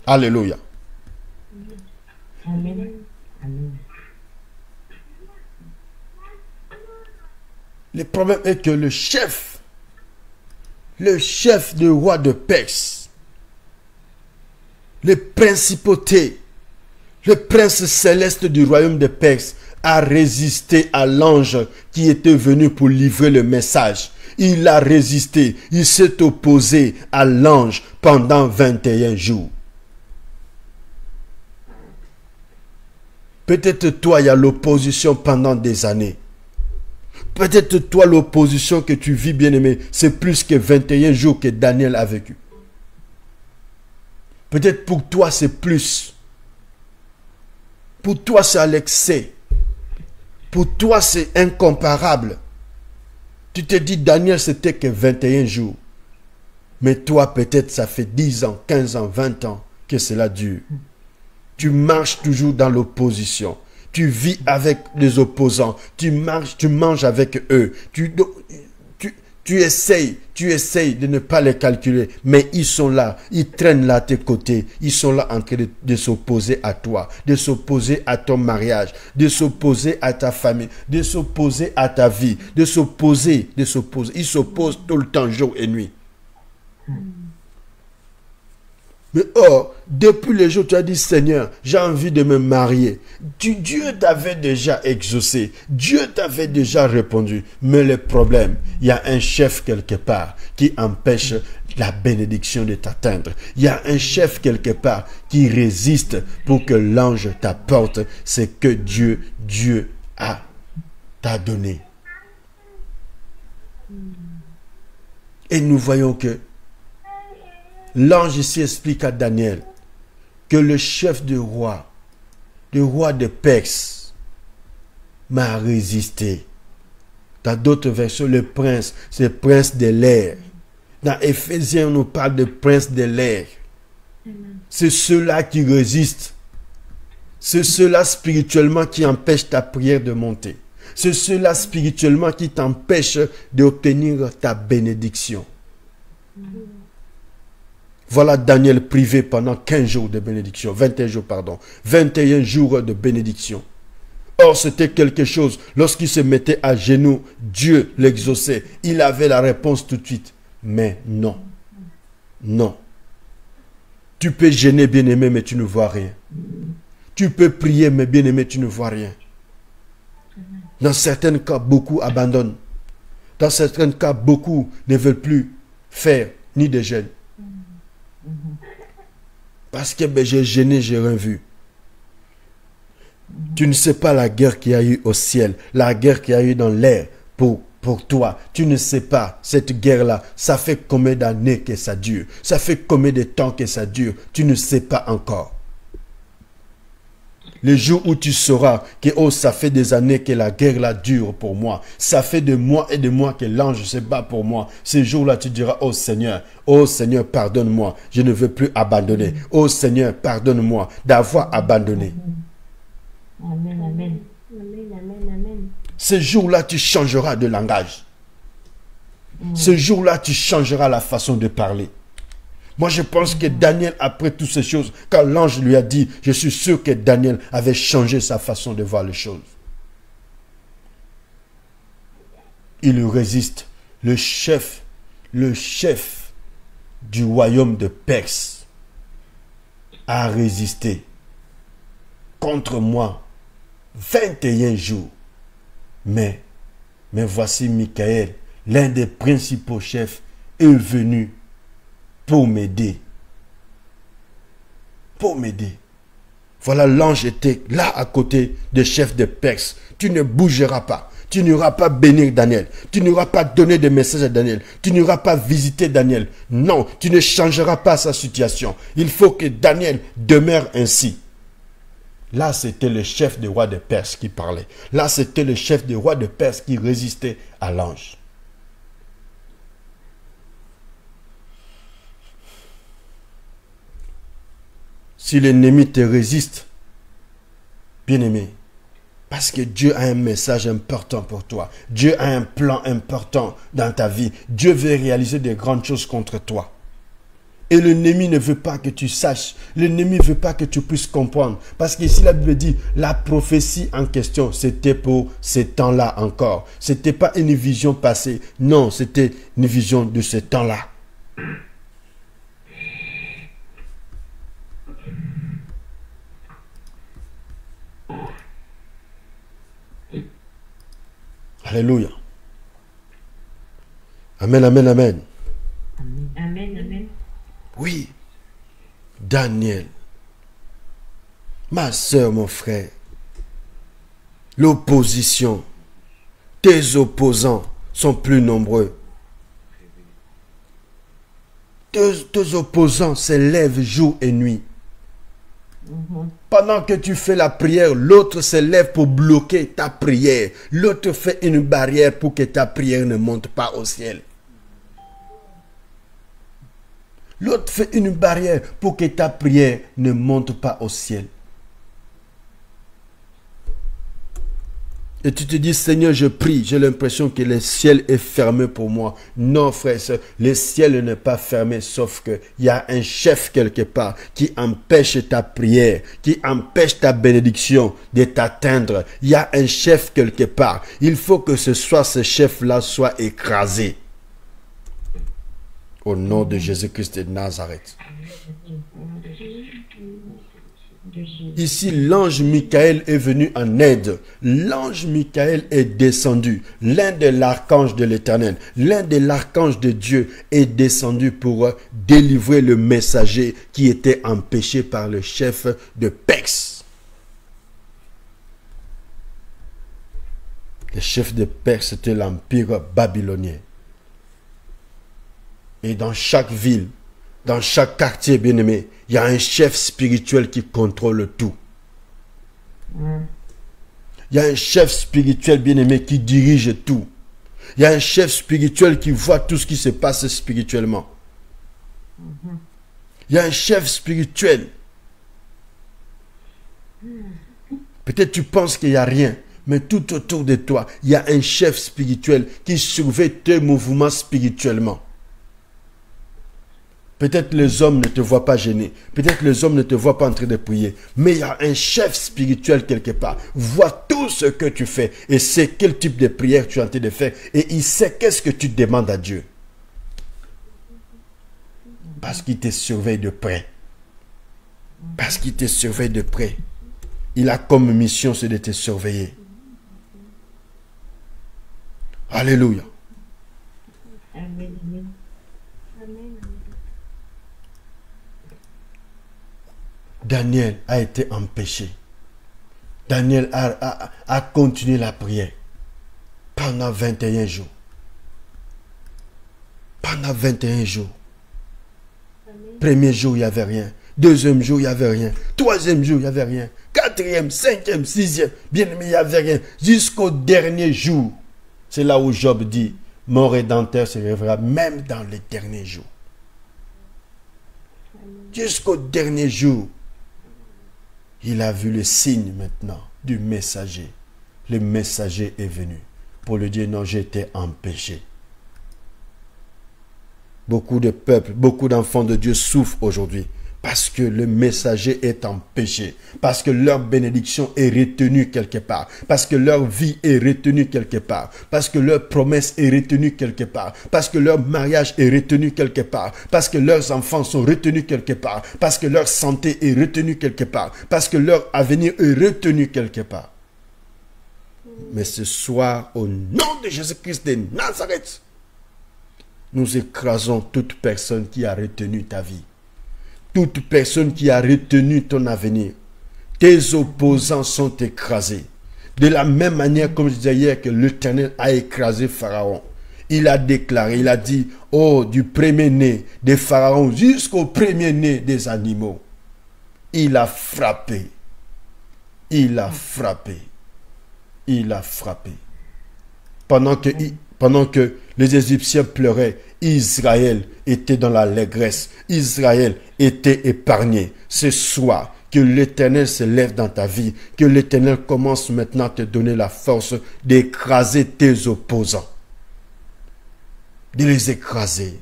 Alléluia. Amen. Amen. Le problème est que le chef du roi de Perse, le principauté, le prince céleste du royaume de Perse a résisté à l'ange qui était venu pour livrer le message. Il a résisté, il s'est opposé à l'ange pendant 21 jours. Peut-être toi, il y a l'opposition pendant des années. Peut-être toi, l'opposition que tu vis, bien-aimé, c'est plus que 21 jours que Daniel a vécu. Peut-être pour toi, c'est plus. Pour toi, c'est à l'excès. Pour toi, c'est incomparable. Tu te dis, Daniel, c'était que 21 jours. Mais toi, peut-être, ça fait 10 ans, 15 ans, 20 ans que cela dure. Tu marches toujours dans l'opposition. Tu vis avec les opposants. Tu manges avec eux. Tu essayes de ne pas les calculer. Mais ils sont là. Ils traînent là à tes côtés. Ils sont là en train de s'opposer à toi. De s'opposer à ton mariage. De s'opposer à ta famille. De s'opposer à ta vie. De s'opposer. Ils s'opposent tout le temps, jour et nuit. Mais or, depuis le jour où tu as dit, Seigneur, j'ai envie de me marier. Dieu t'avait déjà exaucé. Dieu t'avait déjà répondu. Mais le problème, il y a un chef quelque part qui empêche la bénédiction de t'atteindre. Il y a un chef quelque part qui résiste pour que l'ange t'apporte ce que Dieu t'a donné. Et nous voyons que l'ange ici explique à Daniel que le chef du roi de Perse, m'a résisté. Dans d'autres versions, le prince, c'est le prince de l'air. Dans Éphésiens, on nous parle de prince de l'air. C'est ceux-là qui résistent. C'est ceux-là spirituellement qui empêchent ta prière de monter. C'est ceux-là spirituellement qui t'empêchent d'obtenir ta bénédiction. Voilà Daniel privé pendant 15 jours de bénédiction, 21 jours, pardon, 21 jours de bénédiction. Or, c'était quelque chose, lorsqu'il se mettait à genoux, Dieu l'exauçait. Il avait la réponse tout de suite. Mais non. Non. Tu peux gêner, bien-aimé, mais tu ne vois rien. Tu peux prier, mais bien-aimé, tu ne vois rien. Dans certains cas, beaucoup abandonnent. Dans certains cas, beaucoup ne veulent plus faire ni de jeûne. Parce que j'ai gêné, j'ai rien vu. Tu ne sais pas la guerre qu'il y a eu au ciel, la guerre qu'il y a eu dans l'air pour toi. Tu ne sais pas cette guerre-là. Ça fait combien d'années que ça dure? Ça fait combien de temps que ça dure? Tu ne sais pas encore. Le jour où tu sauras que ça fait des années que la guerre là dure pour moi. Ça fait de mois et de mois que l'ange se bat pour moi. Ce jour-là, tu diras, oh Seigneur, pardonne-moi. Je ne veux plus abandonner. Oh Seigneur, pardonne-moi d'avoir abandonné. Amen, amen. Amen, amen, amen. Ce jour-là, tu changeras de langage. Ce jour-là, tu changeras la façon de parler. Moi, je pense que Daniel, après toutes ces choses, quand l'ange lui a dit, je suis sûr que Daniel avait changé sa façon de voir les choses. Il résiste. Le chef du royaume de Perse a résisté contre moi 21 jours. Mais voici Michael, l'un des principaux chefs, est venu pour m'aider. Pour m'aider. Voilà, l'ange était là à côté des chefs de Perse. Tu ne bougeras pas. Tu n'iras pas bénir Daniel. Tu n'iras pas donner des messages à Daniel. Tu n'iras pas visiter Daniel. Non, tu ne changeras pas sa situation. Il faut que Daniel demeure ainsi. Là, c'était le chef des rois de Perse qui parlait. Là, c'était le chef des rois de Perse qui résistait à l'ange. Si l'ennemi te résiste, bien-aimé, parce que Dieu a un message important pour toi. Dieu a un plan important dans ta vie. Dieu veut réaliser des grandes choses contre toi. Et l'ennemi ne veut pas que tu saches. L'ennemi ne veut pas que tu puisses comprendre. Parce qu'ici la Bible dit, la prophétie en question, c'était pour ces temps-là encore. Ce n'était pas une vision passée. Non, c'était une vision de ce temps-là. Alléluia. Amen, amen, amen. Amen, amen. Oui, Daniel, ma soeur, mon frère, l'opposition. Tes opposants sont plus nombreux. Tes opposants s'élèvent jour et nuit. Pendant que tu fais la prière, l'autre se lève pour bloquer ta prière. L'autre fait une barrière pour que ta prière ne monte pas au ciel. L'autre fait une barrière pour que ta prière ne monte pas au ciel. Et tu te dis, Seigneur, je prie, j'ai l'impression que le ciel est fermé pour moi. Non, frère, le ciel n'est pas fermé, sauf qu'il y a un chef quelque part qui empêche ta prière, qui empêche ta bénédiction de t'atteindre. Il y a un chef quelque part. Il faut que ce chef-là soit écrasé. Au nom de Jésus-Christ de Nazareth. Ici, l'ange Michael est venu en aide. L'ange Michael est descendu. L'un de l'archange de l'Éternel, l'un de l'archange de Dieu est descendu pour délivrer le messager qui était empêché par le chef de Perse. Le chef de Perse, c'était l'empire babylonien. Et dans chaque ville, dans chaque quartier, bien-aimé, il y a un chef spirituel qui contrôle tout. Il y a un chef spirituel, bien-aimé, qui dirige tout. Il y a un chef spirituel qui voit tout ce qui se passe spirituellement. Il y a un chef spirituel. Peut-être tu penses qu'il n'y a rien, mais tout autour de toi, il y a un chef spirituel qui surveille tes mouvements spirituellement. Peut-être les hommes ne te voient pas gêner. Peut-être les hommes ne te voient pas en train de prier. Mais il y a un chef spirituel quelque part. Voit tout ce que tu fais. Et sait quel type de prière tu es en train de faire. Et il sait qu'est-ce que tu demandes à Dieu. Parce qu'il te surveille de près. Parce qu'il te surveille de près. Il a comme mission, c'est de te surveiller. Alléluia. Amen. Amen. Daniel a été empêché. Daniel a continué la prière pendant 21 jours. Pendant 21 jours. Premier jour, il n'y avait rien. Deuxième jour, il n'y avait rien. Troisième jour, il n'y avait rien. Quatrième, cinquième, sixième, bien aimé, il n'y avait rien. Jusqu'au dernier jour. C'est là où Job dit, mon Rédempteur se révélera même dans les derniers jours. Jusqu'au dernier jour. Il a vu le signe maintenant du messager. Le messager est venu pour lui dire non, j'ai été empêché. Beaucoup de peuples, beaucoup d'enfants de Dieu souffrent aujourd'hui parce que le messager est empêché, parce que leur bénédiction est retenue quelque part, parce que leur vie est retenue quelque part, parce que leur promesse est retenue quelque part, parce que leur mariage est retenu quelque part, parce que leurs enfants sont retenus quelque part, parce que leur santé est retenue quelque part, parce que leur avenir est retenu quelque part. Mais ce soir, au nom de Jésus-Christ de Nazareth, nous écrasons toute personne qui a retenu ta vie. Toute personne qui a retenu ton avenir. Tes opposants sont écrasés. De la même manière, comme je disais hier, que l'Éternel a écrasé Pharaon. Il a déclaré, il a dit, oh, du premier-né des pharaons jusqu'au premier-né des animaux. Il a frappé. Il a frappé. Il a frappé. Pendant que les Égyptiens pleuraient, Israël était dans l'allégresse. Israël était épargné. Ce soir, que l'Éternel se lève dans ta vie. Que l'Éternel commence maintenant à te donner la force d'écraser tes opposants. De les écraser.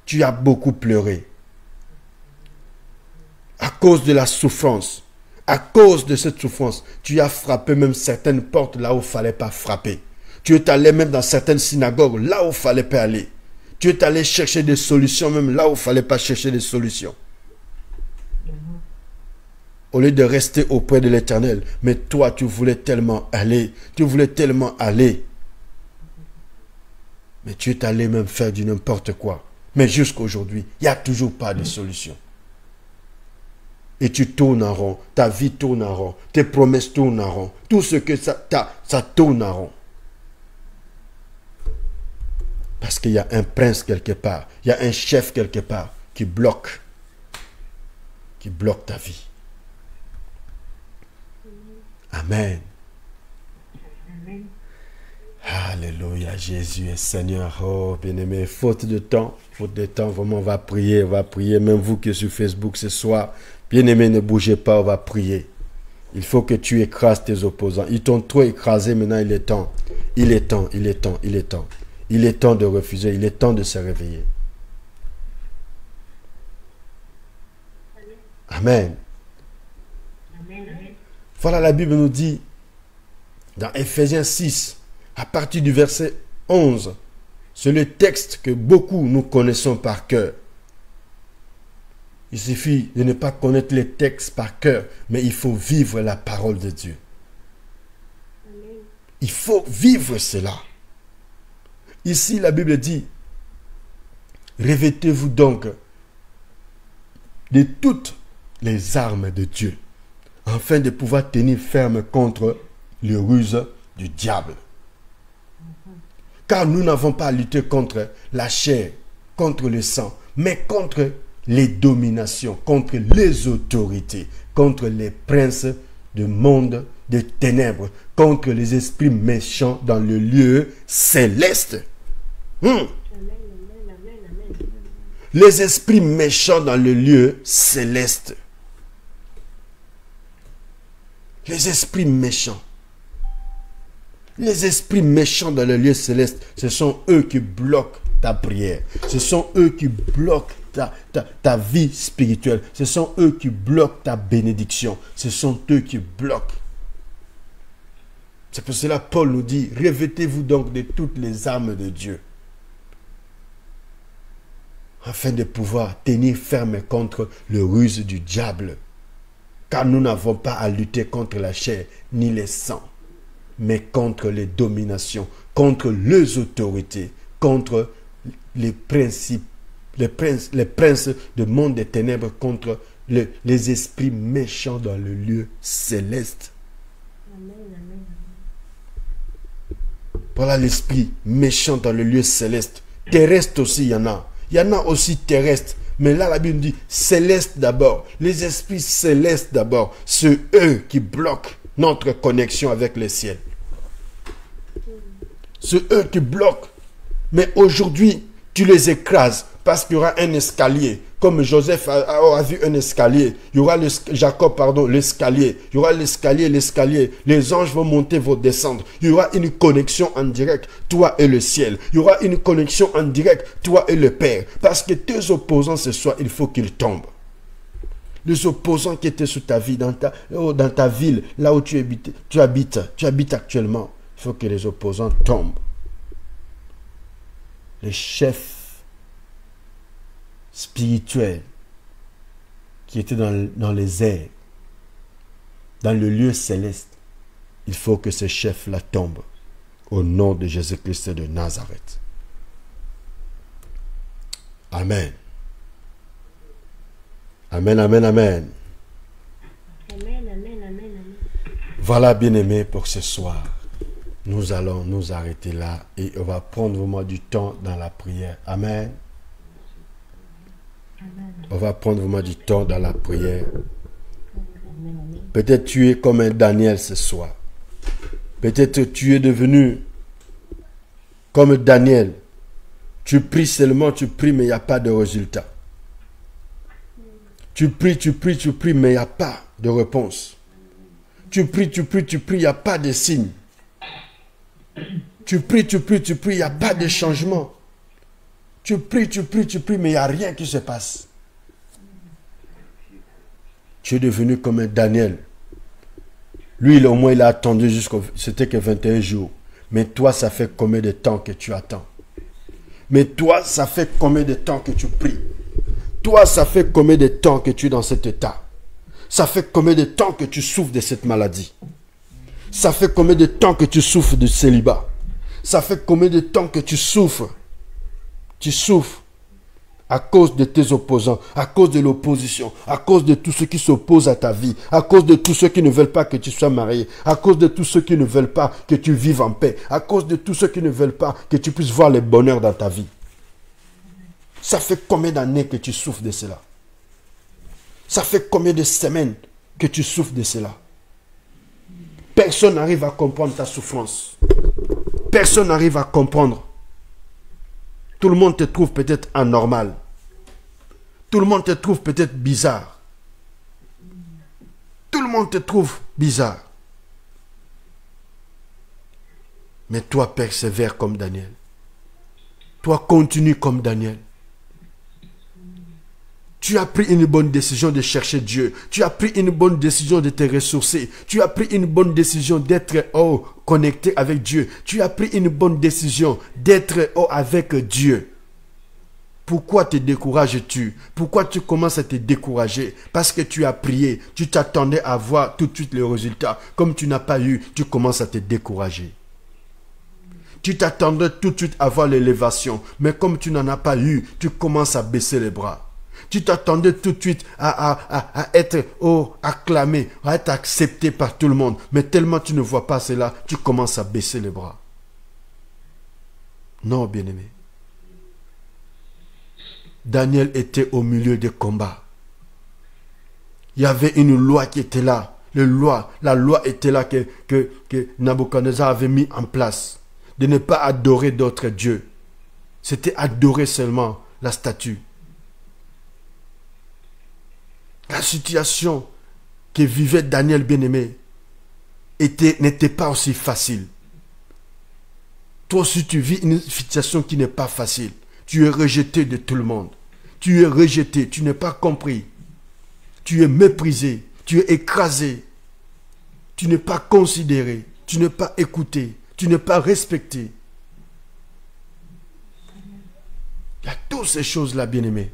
Tu as beaucoup pleuré. À cause de la souffrance. À cause de cette souffrance, tu as frappé même certaines portes là où il ne fallait pas frapper. Tu es allé même dans certaines synagogues là où il ne fallait pas aller. Tu es allé chercher des solutions même là où il ne fallait pas chercher des solutions. Au lieu de rester auprès de l'Éternel. Mais toi, tu voulais tellement aller. Tu voulais tellement aller. Mais tu es allé même faire du n'importe quoi. Mais jusqu'à aujourd'hui, il n'y a toujours pas de solution. Et tu tournes en rond. Ta vie tourne en rond. Tes promesses tournent en rond. Tout ce que ça tourne en rond. Parce qu'il y a un prince quelque part. Il y a un chef quelque part qui bloque ta vie. Amen. Alléluia, Jésus est Seigneur. Oh, bien-aimé, faute de temps, vraiment, on va prier. Même vous qui êtes sur Facebook ce soir, bien-aimé, ne bougez pas, on va prier. Il faut que tu écrases tes opposants. Ils t'ont trop écrasé, maintenant il est temps. Il est temps. Il est temps de refuser, il est temps de se réveiller. Amen. Voilà, la Bible nous dit, dans Ephésiens 6, à partir du verset 11, c'est le texte que beaucoup nous connaissons par cœur. Il suffit de ne pas connaître les textes par cœur, mais il faut vivre la parole de Dieu. Il faut vivre cela. Ici, la Bible dit, revêtez-vous donc de toutes les armes de Dieu, afin de pouvoir tenir ferme contre les ruses du diable. Car nous n'avons pas à lutter contre la chair, contre le sang, mais contre les dominations, contre les autorités, contre les princes du monde des ténèbres, contre les esprits méchants dans le lieu céleste. Les esprits méchants dans le lieu céleste. Les esprits méchants. Les esprits méchants dans le lieu céleste, ce sont eux qui bloquent ta prière. Ce sont eux qui bloquent ta vie spirituelle. Ce sont eux qui bloquent ta bénédiction. Ce sont eux qui bloquent. C'est pour cela que Paul nous dit, revêtez-vous donc de toutes les armes de Dieu, afin de pouvoir tenir ferme contre le ruse du diable. Car nous n'avons pas à lutter contre la chair ni les sangs, mais contre les dominations, contre les autorités, contre les principes, les princes du monde des ténèbres, contre les esprits méchants dans le lieu céleste. Voilà l'esprit méchant dans le lieu céleste. Terrestre aussi, il y en a. Il y en a aussi terrestres. Mais là, la Bible dit céleste d'abord. Les esprits célestes d'abord. C'est eux qui bloquent notre connexion avec le ciel. C'est eux qui bloquent. Mais aujourd'hui, tu les écrases parce qu'il y aura un escalier. Comme Joseph a vu un escalier. Il y aura l'escalier. Il y aura l'escalier. Les anges vont monter, vont descendre. Il y aura une connexion en direct, toi et le ciel. Il y aura une connexion en direct, toi et le Père. Parce que tes opposants ce soir, il faut qu'ils tombent. Les opposants qui étaient sous ta vie, dans ta ville, là où tu habites actuellement, il faut que les opposants tombent. Les chefs spirituels qui étaient dans les airs, dans le lieu céleste, il faut que ce chef-là tombe au nom de Jésus-Christ de Nazareth. Amen. Amen, amen, amen. Voilà, bien-aimés, pour ce soir. Nous allons nous arrêter là et on va prendre vraiment du temps dans la prière. Amen. On va prendre vraiment du temps dans la prière. Peut-être tu es comme un Daniel ce soir. Peut-être tu es devenu comme Daniel. Tu pries seulement, tu pries, mais il n'y a pas de résultat. Tu pries, mais il n'y a pas de réponse. Tu pries, il n'y a pas de signe. Tu pries, il n'y a pas de changement. Tu pries, mais il n'y a rien qui se passe. Tu es devenu comme un Daniel. Lui, au moins, il a attendu c'était que 21 jours. Mais toi, ça fait combien de temps que tu attends? Mais toi, ça fait combien de temps que tu pries? Toi, ça fait combien de temps que tu es dans cet état? Ça fait combien de temps que tu souffres de cette maladie? Ça fait combien de temps que tu souffres de célibat? Ça fait combien de temps que tu souffres? Tu souffres À cause de tes opposants, à cause de l'opposition, à cause de tous ceux qui s'opposent à ta vie, à cause de tous ceux qui ne veulent pas que tu sois marié, à cause de tous ceux qui ne veulent pas que tu vives en paix, à cause de tous ceux qui ne veulent pas que tu puisses voir le bonheur dans ta vie. Ça fait combien d'années que tu souffres de cela? Ça fait combien de semaines que tu souffres de cela? Personne n'arrive à comprendre ta souffrance. Personne n'arrive à comprendre. Tout le monde te trouve peut-être anormal. Tout le monde te trouve peut-être bizarre. Tout le monde te trouve bizarre. Mais toi, persévère comme Daniel. Toi, continue comme Daniel. Tu as pris une bonne décision de chercher Dieu. Tu as pris une bonne décision de te ressourcer. Tu as pris une bonne décision d'être connecté avec Dieu. Tu as pris une bonne décision d'être avec Dieu. Pourquoi te décourages-tu? Pourquoi tu commences à te décourager? Parce que tu as prié. Tu t'attendais à voir tout de suite les résultats. Comme tu n'as pas eu, tu commences à te décourager. Tu t'attendais tout de suite à voir l'élévation. Mais comme tu n'en as pas eu, tu commences à baisser les bras. Tu t'attendais tout de suite à être acclamé, à être accepté par tout le monde. Mais tellement tu ne vois pas cela, tu commences à baisser les bras. Non, bien-aimé. Daniel était au milieu des combats. Il y avait une loi qui était là. La loi était là que Nabuchodonosor avait mis en place. De ne pas adorer d'autres dieux. C'était adorer seulement la statue. La situation que vivait Daniel bien-aimé n'était pas aussi facile. Toi aussi tu vis une situation qui n'est pas facile. Tu es rejeté de tout le monde. Tu es rejeté, tu n'es pas compris. Tu es méprisé, tu es écrasé. Tu n'es pas considéré, tu n'es pas écouté, tu n'es pas respecté. Il y a toutes ces choses-là, bien-aimé.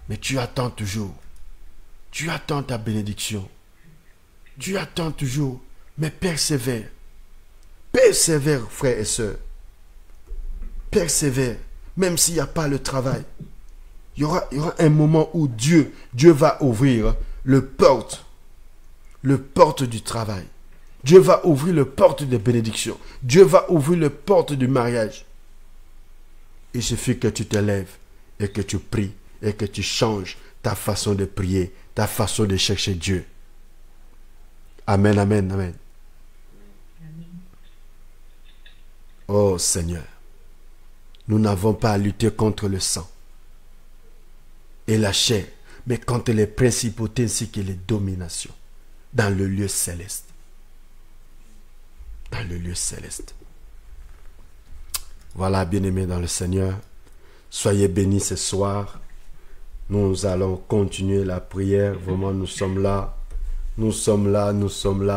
Mais tu attends toujours. Tu attends ta bénédiction. Tu attends toujours. Mais persévère. Persévère, frères et sœurs. Persévère. Même s'il n'y a pas le travail. Il y aura un moment où Dieu va ouvrir le porte du travail. Dieu va ouvrir le porte de bénédiction. Dieu va ouvrir le porte du mariage. Il suffit que tu te lèves et que tu pries. Et que tu changes ta façon de prier, ta façon de chercher Dieu. Amen, amen, amen. Oh Seigneur, nous n'avons pas à lutter contre le sang et la chair, mais contre les principautés ainsi que les dominations dans le lieu céleste. Dans le lieu céleste. Voilà, bien-aimés dans le Seigneur, soyez bénis ce soir. Nous allons continuer la prière. Vraiment, nous sommes là. Nous sommes là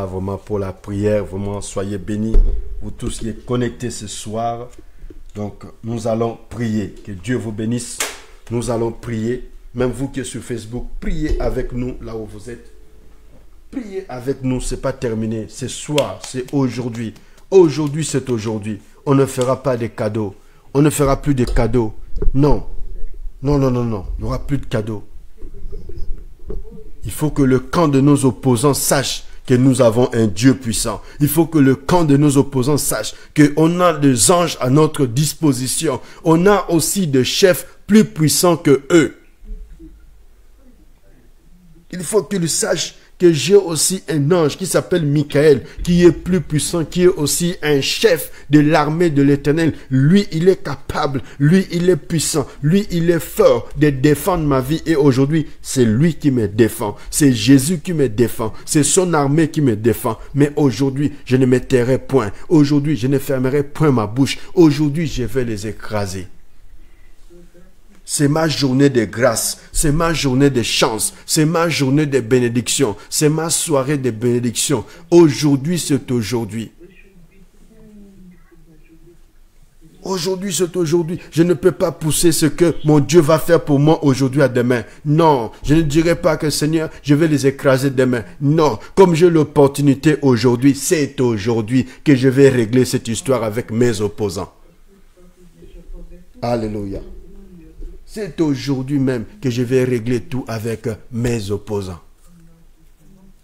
vraiment pour la prière. Vraiment, soyez bénis. Vous tous qui êtes connectés ce soir. Donc, nous allons prier. Que Dieu vous bénisse. Nous allons prier. Même vous qui êtes sur Facebook, priez avec nous là où vous êtes. Priez avec nous. Ce n'est pas terminé. C'est soir. C'est aujourd'hui. Aujourd'hui, c'est aujourd'hui. On ne fera pas de cadeaux. On ne fera plus de cadeaux. Non. Non, non, non, non. Il n'y aura plus de cadeaux. Il faut que le camp de nos opposants sache que nous avons un Dieu puissant. Il faut que le camp de nos opposants sache qu'on a des anges à notre disposition. On a aussi des chefs plus puissants que eux. Il faut qu'ils sachent que j'ai aussi un ange qui s'appelle Michael, qui est plus puissant, qui est aussi un chef de l'armée de l'Éternel. Lui, il est capable, lui, il est puissant, lui, il est fort de défendre ma vie. Et aujourd'hui, c'est lui qui me défend. C'est Jésus qui me défend. C'est son armée qui me défend. Mais aujourd'hui, je ne me tairai point. Aujourd'hui, je ne fermerai point ma bouche. Aujourd'hui, je vais les écraser. C'est ma journée de grâce, c'est ma journée de chance, c'est ma journée de bénédiction, c'est ma soirée de bénédiction. Aujourd'hui, c'est aujourd'hui. Aujourd'hui, c'est aujourd'hui. Je ne peux pas pousser ce que mon Dieu va faire pour moi aujourd'hui à demain. Non, je ne dirai pas que Seigneur, je vais les écraser demain. Non, comme j'ai l'opportunité aujourd'hui, c'est aujourd'hui que je vais régler cette histoire avec mes opposants. Alléluia. C'est aujourd'hui même que je vais régler tout avec mes opposants.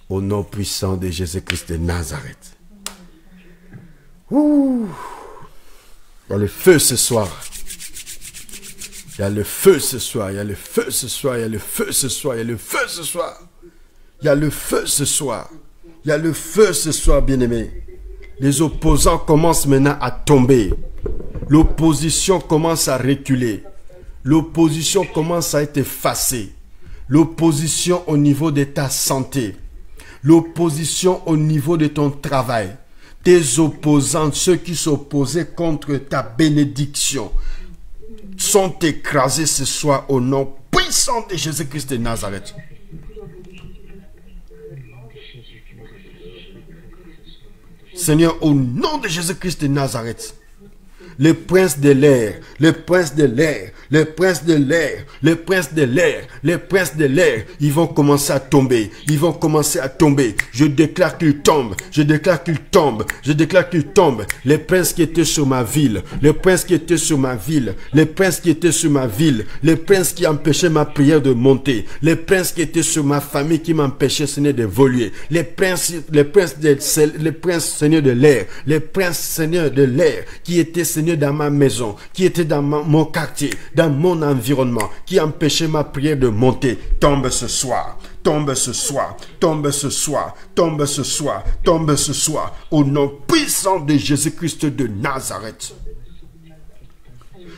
Au nom puissant de Jésus-Christ de Nazareth. Ouh. Il y a le feu ce soir. Il y a le feu ce soir. Il y a le feu ce soir. Il y a le feu ce soir. Il y a le feu ce soir. Il y a le feu ce soir. Il y a le feu ce soir, bien-aimés. Les opposants commencent maintenant à tomber. L'opposition commence à reculer. L'opposition commence à être effacée. L'opposition au niveau de ta santé. L'opposition au niveau de ton travail. Tes opposants, ceux qui s'opposaient contre ta bénédiction, sont écrasés ce soir au nom puissant de Jésus-Christ de Nazareth. Seigneur, au nom de Jésus-Christ de Nazareth, les princes de l'air, les princes de l'air, les princes de l'air, les princes de l'air, les princes de l'air, ils vont commencer à tomber. Ils vont commencer à tomber. Je déclare qu'ils tombent. Je déclare qu'ils tombent. Je déclare qu'ils tombent. Les princes qui étaient sur ma ville, les princes qui étaient sur ma ville, les princes qui étaient sur ma ville, les princes qui empêchaient ma prière de monter, les princes qui étaient sur ma famille qui m'empêchaient, Seigneur, d'évoluer, les princes, Seigneur de l'air, les princes, Seigneur de l'air, qui étaient, Seigneur, dans ma maison, qui étaient dans mon quartier, dans mon environnement, qui empêchaient ma prière de monter, tombe ce soir. Tombe ce soir, tombe ce soir, tombe ce soir, tombe ce soir, au nom puissant de Jésus-Christ de Nazareth.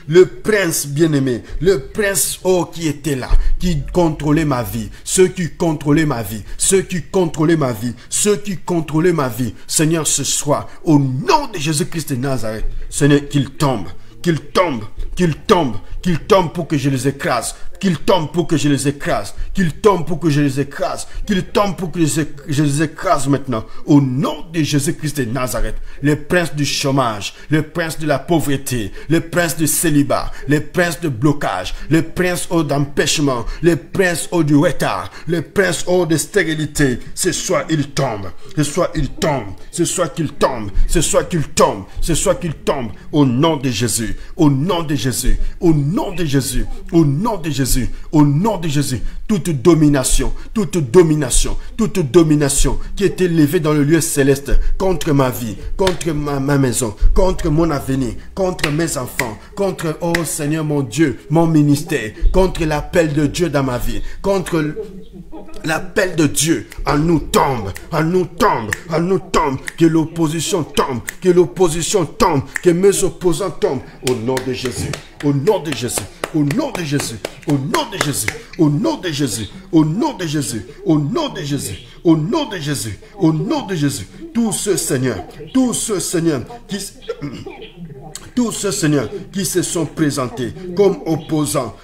Le prince bien-aimé, le prince qui était là, qui contrôlait ma vie, ceux qui contrôlaient ma vie, ceux qui contrôlaient ma vie, ceux qui contrôlaient ma vie, Seigneur, ce soir, au nom de Jésus-Christ de Nazareth, Seigneur, qu'ils tombent, qu'ils tombent, qu'ils tombent, qu'ils tombent pour que je les écrase, qu'ils tombent pour que je les écrase, qu'ils tombent pour que je les écrase, qu'ils tombent pour que je les écrase maintenant. Au nom de Jésus-Christ de Nazareth, les princes du chômage, les princes de la pauvreté, les princes du célibat, les princes de blocage, les princes d'empêchement, les princes du retard, les princes de stérilité, ce soir ils tombent, ce soir ils tombent, ce soir qu'ils tombent, ce soir qu'ils tombent, ce soir qu'ils tombent, au nom de Jésus, au nom de Jésus, au nom de Jésus, au nom de Jésus. Au nom de Jésus, toute domination qui était levée dans le lieu céleste contre ma vie, contre ma maison, contre mon avenir, contre mes enfants, contre, oh Seigneur mon Dieu, mon ministère, contre l'appel de Dieu dans ma vie, contre l'appel de Dieu en nous tombe, en nous tombe, en nous tombe, que l'opposition tombe, que l'opposition tombe, que mes opposants tombent, au nom de Jésus, au nom de Jésus. Au nom de Jésus, au nom de Jésus, au nom de Jésus, au nom de Jésus, au nom de Jésus, au nom de Jésus, au nom de Jésus, tous ceux, Seigneur, qui se sont présentés comme opposants,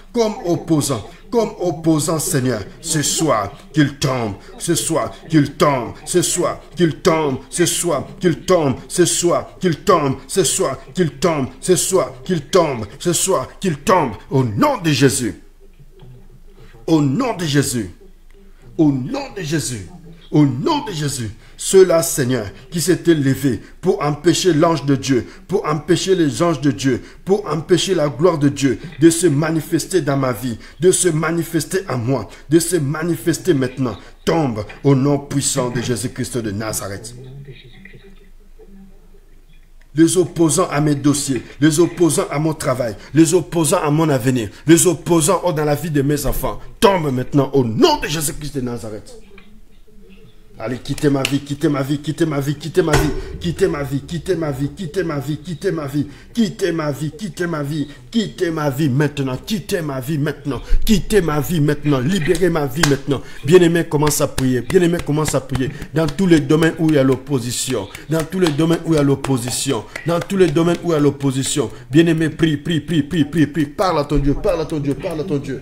Seigneur, ce soir qu'ils tombent, ce soir qu'ils tombent, ce soir qu'ils tombent, ce soir qu'ils tombent, ce soir qu'ils tombent, ce soir qu'ils tombent, ce soir qu'ils tombent, ce soir qu'ils tombent, au nom de Jésus, au nom de Jésus, au nom de Jésus, au nom de Jésus. Ceux-là, Seigneur, qui s'étaient levés pour empêcher l'ange de Dieu, pour empêcher les anges de Dieu, pour empêcher la gloire de Dieu de se manifester dans ma vie, de se manifester en moi, de se manifester maintenant, tombe au nom puissant de Jésus-Christ de Nazareth. Les opposants à mes dossiers, les opposants à mon travail, les opposants à mon avenir, les opposants dans la vie de mes enfants, tombent maintenant au nom de Jésus-Christ de Nazareth. Allez, quittez ma vie, quittez ma vie, quittez ma vie, quittez ma vie, quittez ma vie, quittez ma vie, quittez ma vie, quittez ma vie, quittez ma vie, quittez ma vie, quittez ma vie maintenant, quittez ma vie maintenant, quittez ma vie maintenant, libérez ma vie maintenant. Bien-aimé, commence à prier, bien-aimé, commence à prier dans tous les domaines où il y a l'opposition, dans tous les domaines où il y a l'opposition, dans tous les domaines où il y a l'opposition. Bien-aimé, prie, prie, prie, prie, prie, prie, parle à ton Dieu, parle à ton Dieu, parle à ton Dieu.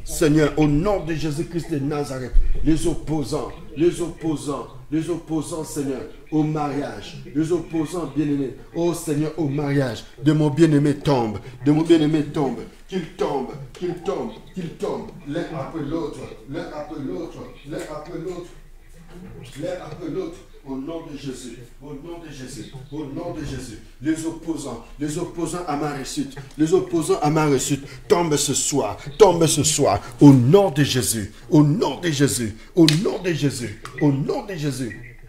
Seigneur, au nom de Jésus-Christ de Nazareth, les opposants, Seigneur, au mariage, les opposants bien-aimés, oh Seigneur, au mariage, de mon bien-aimé tombe, qu'il tombe, l'un après l'autre, L'un après l'autre. Au nom de Jésus, au nom de Jésus, au nom de Jésus, les opposants à ma réussite, les opposants à ma réussite, tombent ce soir, au nom de Jésus, au nom de Jésus, au nom de Jésus, au nom de Jésus.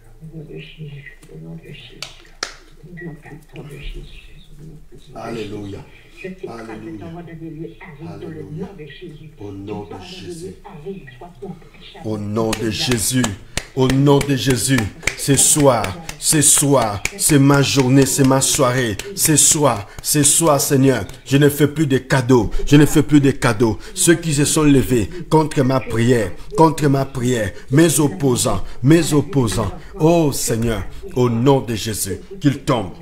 Alléluia. Alléluia. Alléluia. Au nom de Jésus. Au nom de Jésus. Au nom de Jésus, ce soir, c'est ma journée, c'est ma soirée. Ce soir, Seigneur, je ne fais plus de cadeaux, Ceux qui se sont levés contre ma prière, mes opposants, oh Seigneur, au nom de Jésus, qu'ils tombent.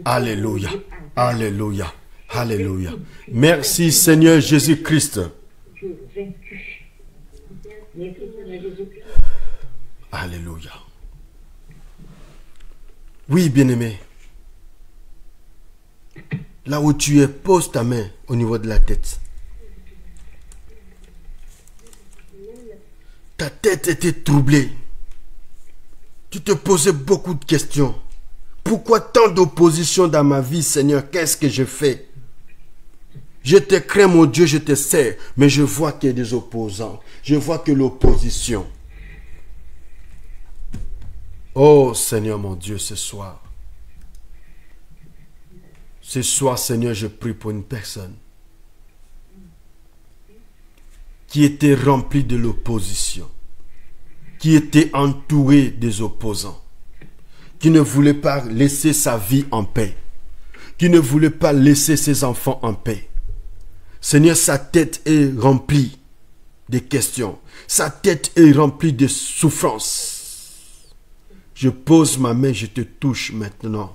Alléluia, alléluia, alléluia. Merci Seigneur Jésus-Christ. Alléluia. Oui, bien-aimé. Là où tu es, pose ta main au niveau de la tête. Ta tête était troublée. Tu te posais beaucoup de questions. Pourquoi tant d'opposition dans ma vie, Seigneur? Qu'est-ce que je fais? Je te crains, mon Dieu, je te sers, mais je vois qu'il y a des opposants. Je vois que l'opposition. Oh Seigneur, mon Dieu, ce soir, Seigneur, je prie pour une personne qui était remplie de l'opposition, qui était entourée des opposants, qui ne voulait pas laisser sa vie en paix, qui ne voulait pas laisser ses enfants en paix. Seigneur, sa tête est remplie de questions. Sa tête est remplie de souffrances. Je pose ma main, je te touche maintenant.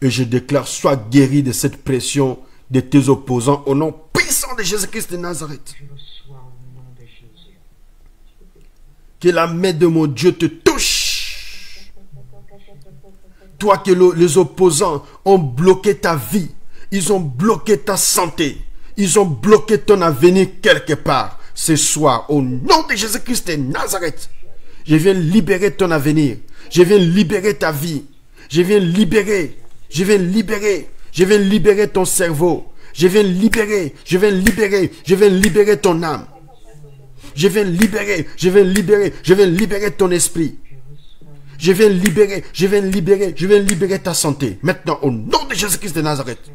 Et je déclare, sois guéri de cette pression de tes opposants au nom puissant de Jésus-Christ de Nazareth. Que la main de mon Dieu te touche. Toi que les opposants ont bloqué ta vie. Ils ont bloqué ta santé. Ils ont bloqué ton avenir quelque part. Ce soir, au nom de Jésus-Christ de Nazareth, je viens libérer ton avenir. Je viens libérer ta vie. Je viens libérer ton cerveau. Je viens libérer ton âme. Je viens libérer ton esprit. Je viens libérer ta santé. Maintenant, au nom de Jésus-Christ de Nazareth.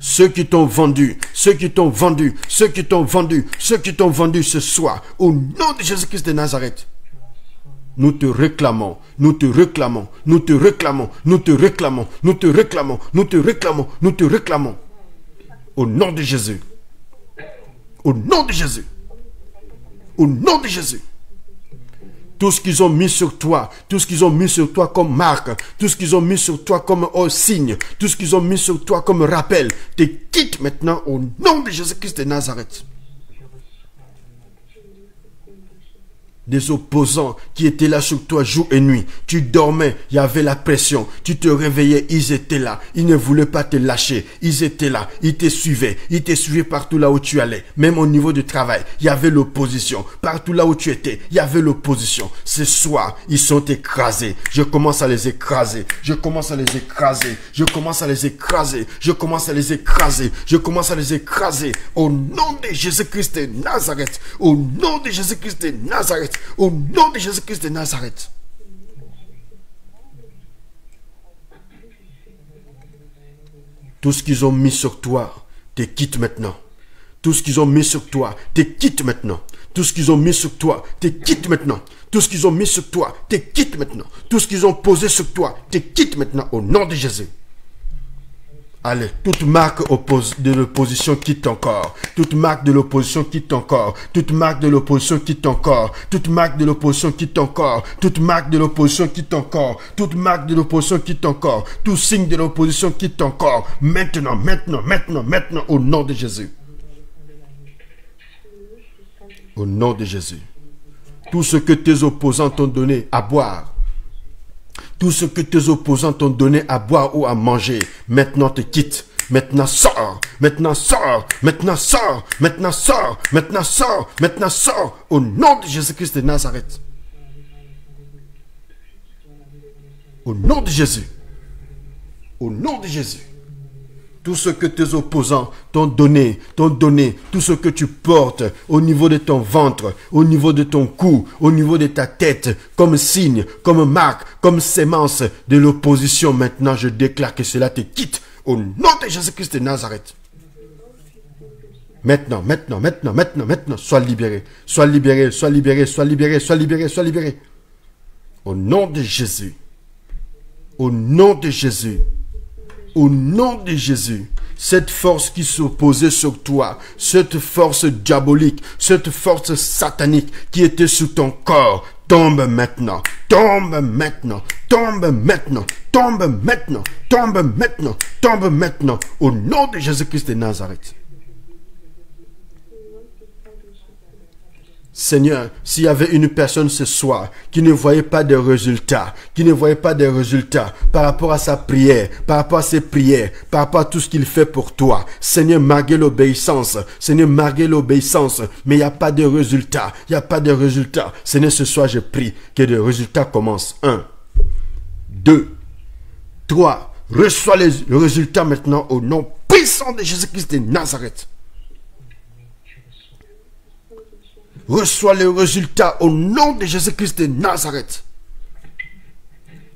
Ceux qui t'ont vendu ce soir, au nom de Jésus-Christ de Nazareth, nous te réclamons, au nom de Jésus, au nom de Jésus, au nom de Jésus. Tout ce qu'ils ont mis sur toi, comme marque, tout ce qu'ils ont mis sur toi comme signe, tout ce qu'ils ont mis sur toi comme rappel, te quitte maintenant au nom de Jésus-Christ de Nazareth. Des opposants qui étaient là sur toi jour et nuit. Tu dormais, il y avait la pression. Tu te réveillais, ils étaient là. Ils ne voulaient pas te lâcher. Ils étaient là. Ils te suivaient. Ils te suivaient partout là où tu allais. Même au niveau du travail, il y avait l'opposition. Partout là où tu étais, il y avait l'opposition. Ce soir, ils sont écrasés. Je commence à les écraser. Au nom de Jésus-Christ de Nazareth. Au nom de Jésus-Christ de Nazareth. Au nom de Jésus-Christ de Nazareth. Tout ce qu'ils ont mis sur toi, te quitte maintenant. Tout ce qu'ils ont mis sur toi, te quitte maintenant. Tout ce qu'ils ont mis sur toi, te quitte maintenant. Tout ce qu'ils ont mis sur toi, te quitte maintenant. Tout ce qu'ils ont posé sur toi, te quitte maintenant au nom de Jésus. Allez, toute marque de l'opposition quitte encore. Toute marque de l'opposition quitte encore. Toute marque de l'opposition quitte encore. Toute marque de l'opposition quitte encore. Toute marque de l'opposition quitte encore. Toute marque de l'opposition quitte encore. Tout signe de l'opposition quitte encore. Maintenant, au nom de Jésus. Au nom de Jésus. Tout ce que tes opposants t'ont donné à boire, tout ce que tes opposants t'ont donné à boire ou à manger, maintenant te quitte. Maintenant sors, maintenant sors, maintenant sors, maintenant sors, maintenant sors, maintenant sors, au nom de Jésus-Christ de Nazareth. Au nom de Jésus. Au nom de Jésus. Tout ce que tes opposants t'ont donné, tout ce que tu portes au niveau de ton ventre, au niveau de ton cou, au niveau de ta tête, comme signe, comme marque, comme sémence de l'opposition, maintenant je déclare que cela te quitte au nom de Jésus-Christ de Nazareth. Maintenant, sois libéré, sois libéré, sois libéré, sois libéré, sois libéré, sois libéré. Au nom de Jésus. Au nom de Jésus. Au nom de Jésus, cette force qui s'opposait sur toi, cette force diabolique, cette force satanique qui était sur ton corps, tombe maintenant, tombe maintenant, tombe maintenant, tombe maintenant, tombe maintenant, tombe maintenant, au nom de Jésus-Christ de Nazareth. Seigneur, s'il y avait une personne ce soir qui ne voyait pas de résultats, par rapport à sa prière, par rapport à ses prières, par rapport à tout ce qu'il fait pour toi, Seigneur, malgré l'obéissance, mais il n'y a pas de résultats, Seigneur, ce soir, je prie que les résultats commencent. 1, 2, 3, reçois le résultat maintenant au nom puissant de Jésus-Christ de Nazareth. Reçois le résultat au nom de Jésus-Christ de Nazareth.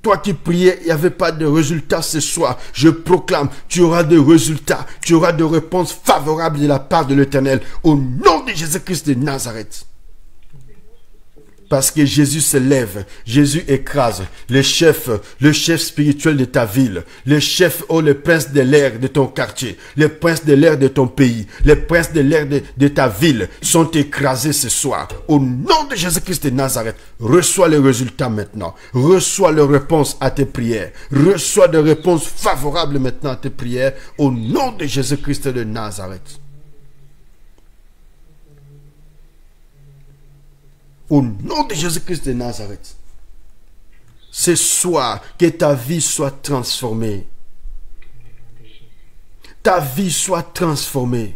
Toi qui priais, il n'y avait pas de résultat ce soir. Je proclame, tu auras des résultats. Tu auras des réponses favorables de la part de l'Éternel. Au nom de Jésus-Christ de Nazareth. Parce que Jésus se lève, Jésus écrase le chef spirituel de ta ville, le chef ou le prince de l'air de ton quartier, le prince de l'air de ton pays, les princes de l'air de ta ville sont écrasés ce soir. Au nom de Jésus-Christ de Nazareth, reçois les résultats maintenant. Reçois les réponses à tes prières. Reçois des réponses favorables maintenant à tes prières. Au nom de Jésus-Christ de Nazareth. Au nom de Jésus-Christ de Nazareth. Ce soir, que ta vie soit transformée. Ta vie soit transformée.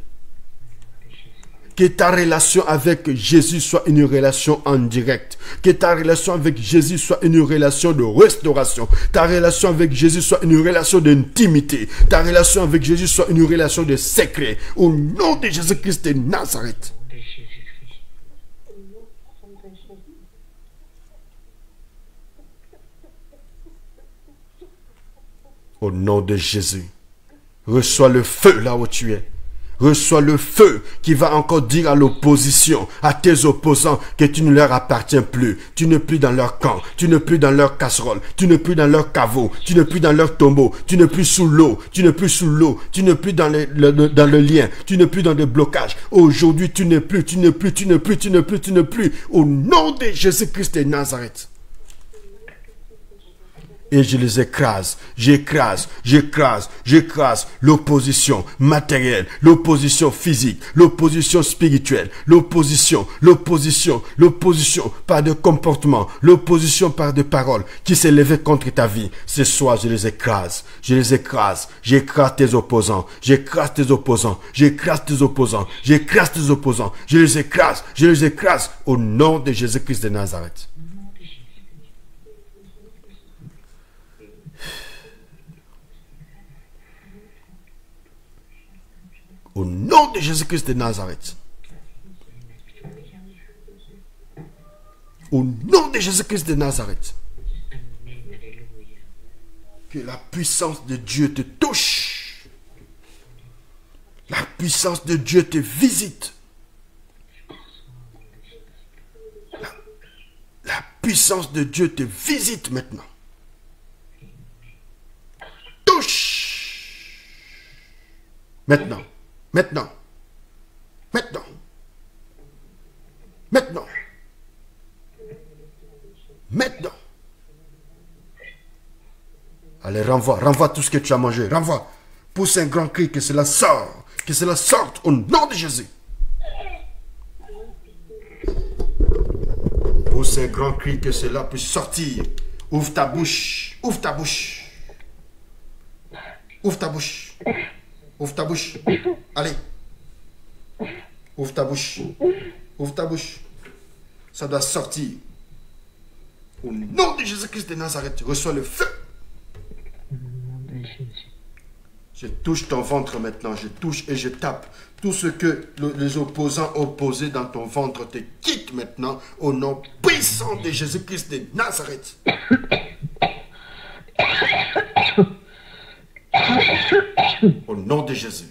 Que ta relation avec Jésus soit une relation en direct. Que ta relation avec Jésus soit une relation de restauration. Ta relation avec Jésus soit une relation d'intimité. Ta relation avec Jésus soit une relation de secret. Au nom de Jésus-Christ de Nazareth. Au nom de Jésus, reçois le feu là où tu es. Reçois le feu qui va encore dire à l'opposition, à tes opposants, que tu ne leur appartiens plus. Tu n'es plus dans leur camp, tu n'es plus dans leur casserole, tu n'es plus dans leur caveau, tu n'es plus dans leur tombeau, tu n'es plus sous l'eau, tu n'es plus sous l'eau, tu n'es plus dans le lien, tu n'es plus dans des blocages. Aujourd'hui, tu n'es plus. Au nom de Jésus-Christ de Nazareth. Et je les écrase, j'écrase l'opposition matérielle, l'opposition physique, l'opposition spirituelle, l'opposition par des comportements, l'opposition par des paroles qui s'est levée contre ta vie. Ce soir, je les écrase, j'écrase tes opposants, je les écrase au nom de Jésus-Christ de Nazareth. Au nom de Jésus-Christ de Nazareth. Au nom de Jésus-Christ de Nazareth. Que la puissance de Dieu te touche. La puissance de Dieu te visite. La puissance de Dieu te visite maintenant. Touche. Maintenant. Allez, renvoie tout ce que tu as mangé. Renvoie. Pousse un grand cri, que cela sort. Que cela sorte au nom de Jésus. Pousse un grand cri, que cela puisse sortir. Ouvre ta bouche. Ouvre ta bouche. Allez. Ouvre ta bouche. Ouvre ta bouche. Ça doit sortir. Au nom de Jésus-Christ de Nazareth, reçois le feu. Au nom de Jésus. Je touche ton ventre maintenant. Je touche et je tape. Tout ce que les opposants opposés dans ton ventre te quittent maintenant au nom puissant de Jésus-Christ de Nazareth. Au nom de Jésus.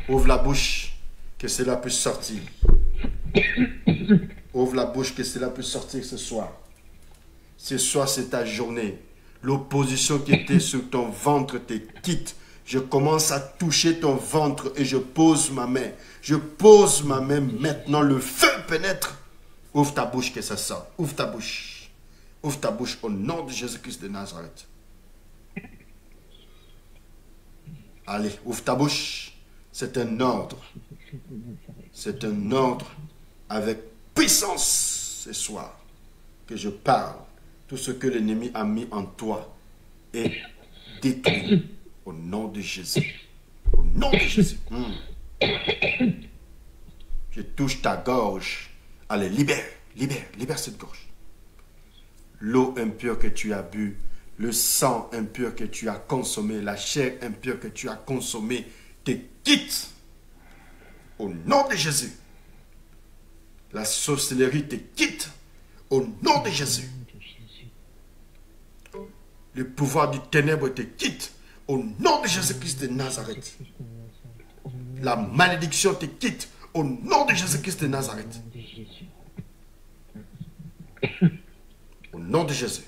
Ouvre la bouche, que cela puisse sortir. Ouvre la bouche, que cela puisse sortir ce soir. Ce soir, c'est ta journée. L'opposition qui était sur ton ventre te quitte. Je commence à toucher ton ventre et je pose ma main. Je pose ma main maintenant. Le feu pénètre. Ouvre ta bouche, que ça sorte. Ouvre ta bouche. Ouvre ta bouche au nom de Jésus-Christ de Nazareth. Allez, ouvre ta bouche. C'est un ordre. C'est un ordre avec puissance ce soir que je parle. Tout ce que l'ennemi a mis en toi est détruit au nom de Jésus. Au nom de Jésus. Je touche ta gorge. Allez, libère, libère, libère cette gorge. L'eau impure que tu as bu, le sang impur que tu as consommé, la chair impure que tu as consommée, te quitte. Au nom de Jésus. La sorcellerie te quitte. Au nom de Jésus. Le pouvoir du ténèbre te quitte. Au nom de Jésus-Christ de Nazareth. La malédiction te quitte. Au nom de Jésus-Christ de Nazareth. Au nom de Jésus.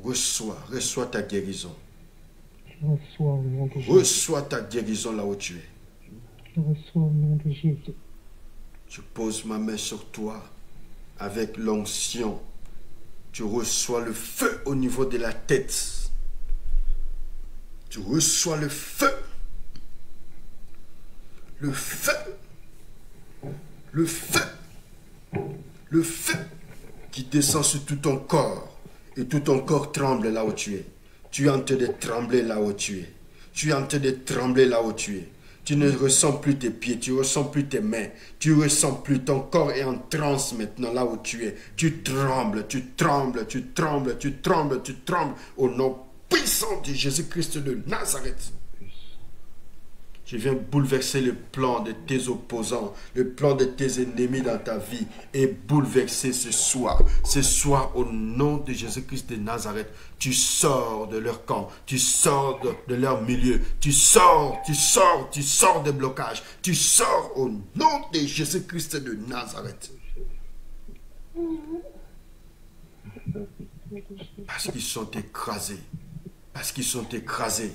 Reçois ta guérison. Reçois ta guérison là où tu es. Je reçois au nom de Jésus. Je pose ma main sur toi avec l'onction. Tu reçois le feu au niveau de la tête. Tu reçois le feu. Le feu. Le feu. Le feu qui descend sur tout ton corps. Et tout ton corps tremble là où tu es. Tu es en train de trembler là où tu es. Tu es en train de trembler là où tu es. Tu ne ressens plus tes pieds, tu ne ressens plus tes mains, tu ne ressens plus, ton corps est en transe maintenant là où tu es. Tu trembles, tu trembles, tu trembles, tu trembles, tu trembles au nom puissant de Jésus-Christ de Nazareth. Je viens bouleverser le plan de tes opposants, le plan de tes ennemis dans ta vie et bouleverser ce soir. Ce soir, au nom de Jésus-Christ de Nazareth, tu sors de leur camp, tu sors de leur milieu, tu sors des blocages, tu sors au nom de Jésus-Christ de Nazareth. Parce qu'ils sont écrasés, parce qu'ils sont écrasés.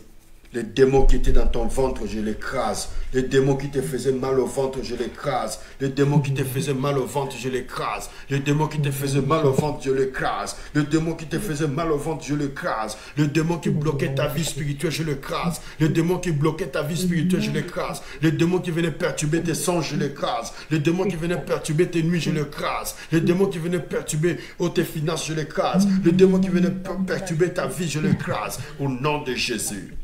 Les démons qui étaient dans ton ventre, je l'écrase. Les démons qui te faisaient mal au ventre, je l'écrase. Les démons qui te faisaient mal au ventre, je l'écrase. Les démons qui te faisaient mal au ventre, je l'écrase. Le démon qui te faisait mal au ventre, je l'écrase. Le démon qui bloquait ta vie spirituelle, je l'écrase. Le démon qui bloquait ta vie spirituelle, je l'écrase. Le démon qui venait perturber tes songes, je l'écrase. Le démon qui venait perturber tes nuits, je l'écrase. Le démon qui venait perturber tes finances, je l'écrase. Le démon qui venait perturber ta vie, je l'écrase. Au nom de Jésus.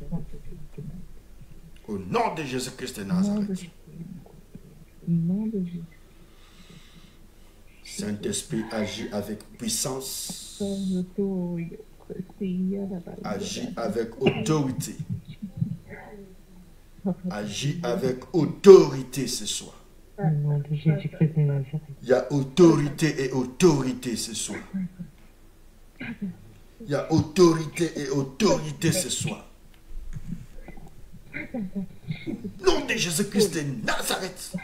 Au nom de Jésus-Christ de Nazareth. Saint-Esprit agit avec puissance. Agit avec autorité. Agit avec autorité ce soir. Il y a autorité et autorité ce soir. Il y a autorité et autorité ce soir. Nom de Jésus-Christ de Nazareth.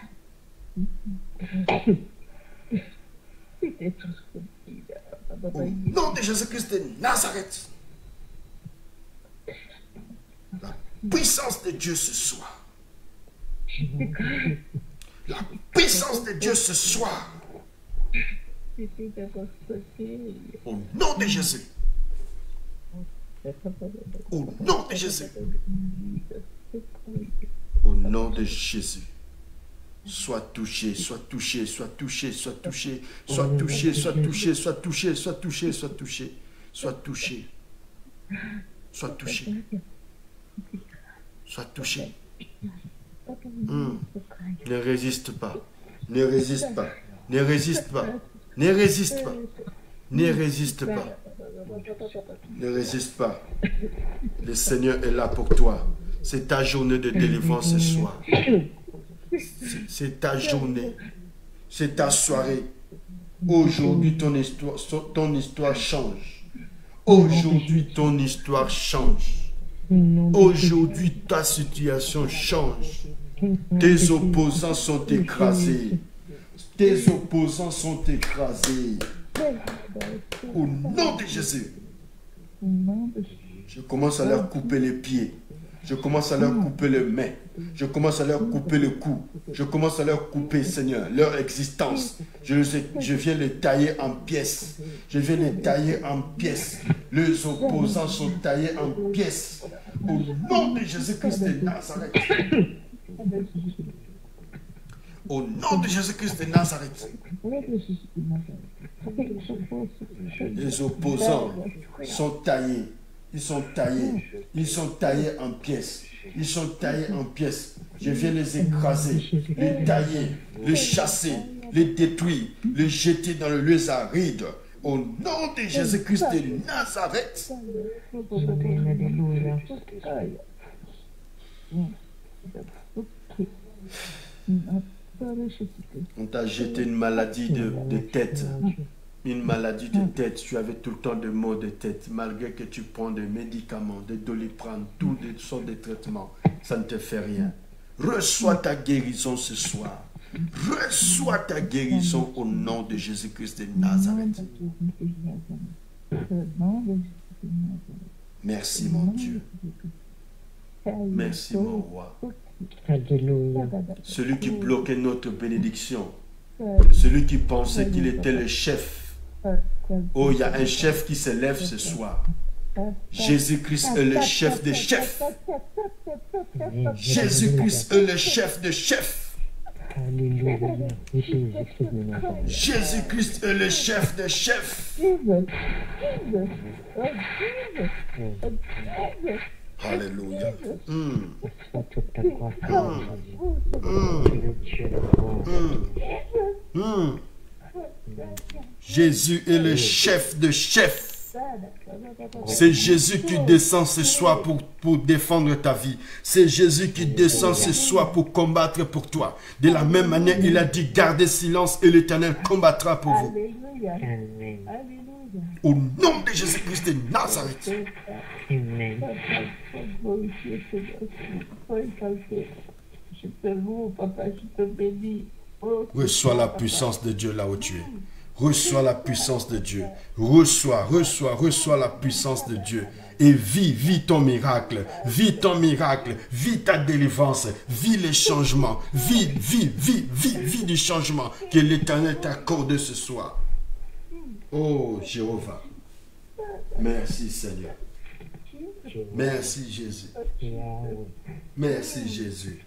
Au nom de Jésus-Christ de Nazareth. La puissance de Dieu ce soir. La puissance de Dieu ce soir. Au nom de Jésus. Au nom de Jésus. Au nom de Jésus. Sois touché, sois touché, sois touché, sois touché, sois touché, sois touché, sois touché, sois touché, sois touché, sois touché, sois touché, sois touché. Ne résiste pas, ne résiste pas, ne résiste pas, ne résiste pas, ne résiste pas, ne résiste pas. Le Seigneur est là pour toi. C'est ta journée de délivrance ce soir. C'est ta journée. C'est ta soirée. Aujourd'hui, ton histoire change. Aujourd'hui, ton histoire change. Aujourd'hui, ta situation change. Tes opposants sont écrasés. Tes opposants sont écrasés. Au nom de Jésus. Je commence à leur couper les pieds. Je commence à leur couper les mains. Je commence à leur couper le cou. Je commence à leur couper, Seigneur, leur existence. Je viens les tailler en pièces. Je viens les tailler en pièces. Les opposants sont taillés en pièces. Au nom de Jésus-Christ de Nazareth. Au nom de Jésus-Christ de Nazareth. Les opposants sont taillés. Ils sont taillés. Ils sont taillés en pièces. Ils sont taillés en pièces. Je viens les écraser, les tailler, les chasser, les détruire, les jeter dans le lieu aride. Au nom de Jésus-Christ de Nazareth. On t'a jeté une maladie de tête. Une maladie de tête. Tu avais tout le temps des maux de tête. Malgré que tu prends des médicaments, des Doliprane, toutes sortes de traitements, ça ne te fait rien. Reçois ta guérison ce soir. Reçois ta guérison au nom de Jésus-Christ de Nazareth. Merci mon Dieu. Merci mon roi. Celui qui bloquait notre bénédiction. Celui qui pensait qu'il était le chef. Oh, il y a un chef qui se lève ce soir. Jésus-Christ est le chef des chefs. Jésus-Christ est le chef des chefs. Jésus-Christ est le chef des chefs. Alléluia. Jésus est le chef de chefs. C'est Jésus qui descend ce soir pour défendre ta vie. C'est Jésus qui descend ce soir pour combattre pour toi. De la même manière, il a dit gardez silence et l'Éternel combattra pour vous. Au nom de Jésus-Christ de Nazareth. Amen. Je te loue, papa, je te bénis. Reçois la puissance de Dieu là où tu es. Reçois la puissance de Dieu. Reçois la puissance de Dieu. Et vis ton miracle. Vis ton miracle. Vis ta délivrance. Vis les changements. Vis du changement que l'Éternel t'accorde ce soir. Oh, Jéhovah. Merci, Seigneur. Merci, Jésus. Merci, Jésus.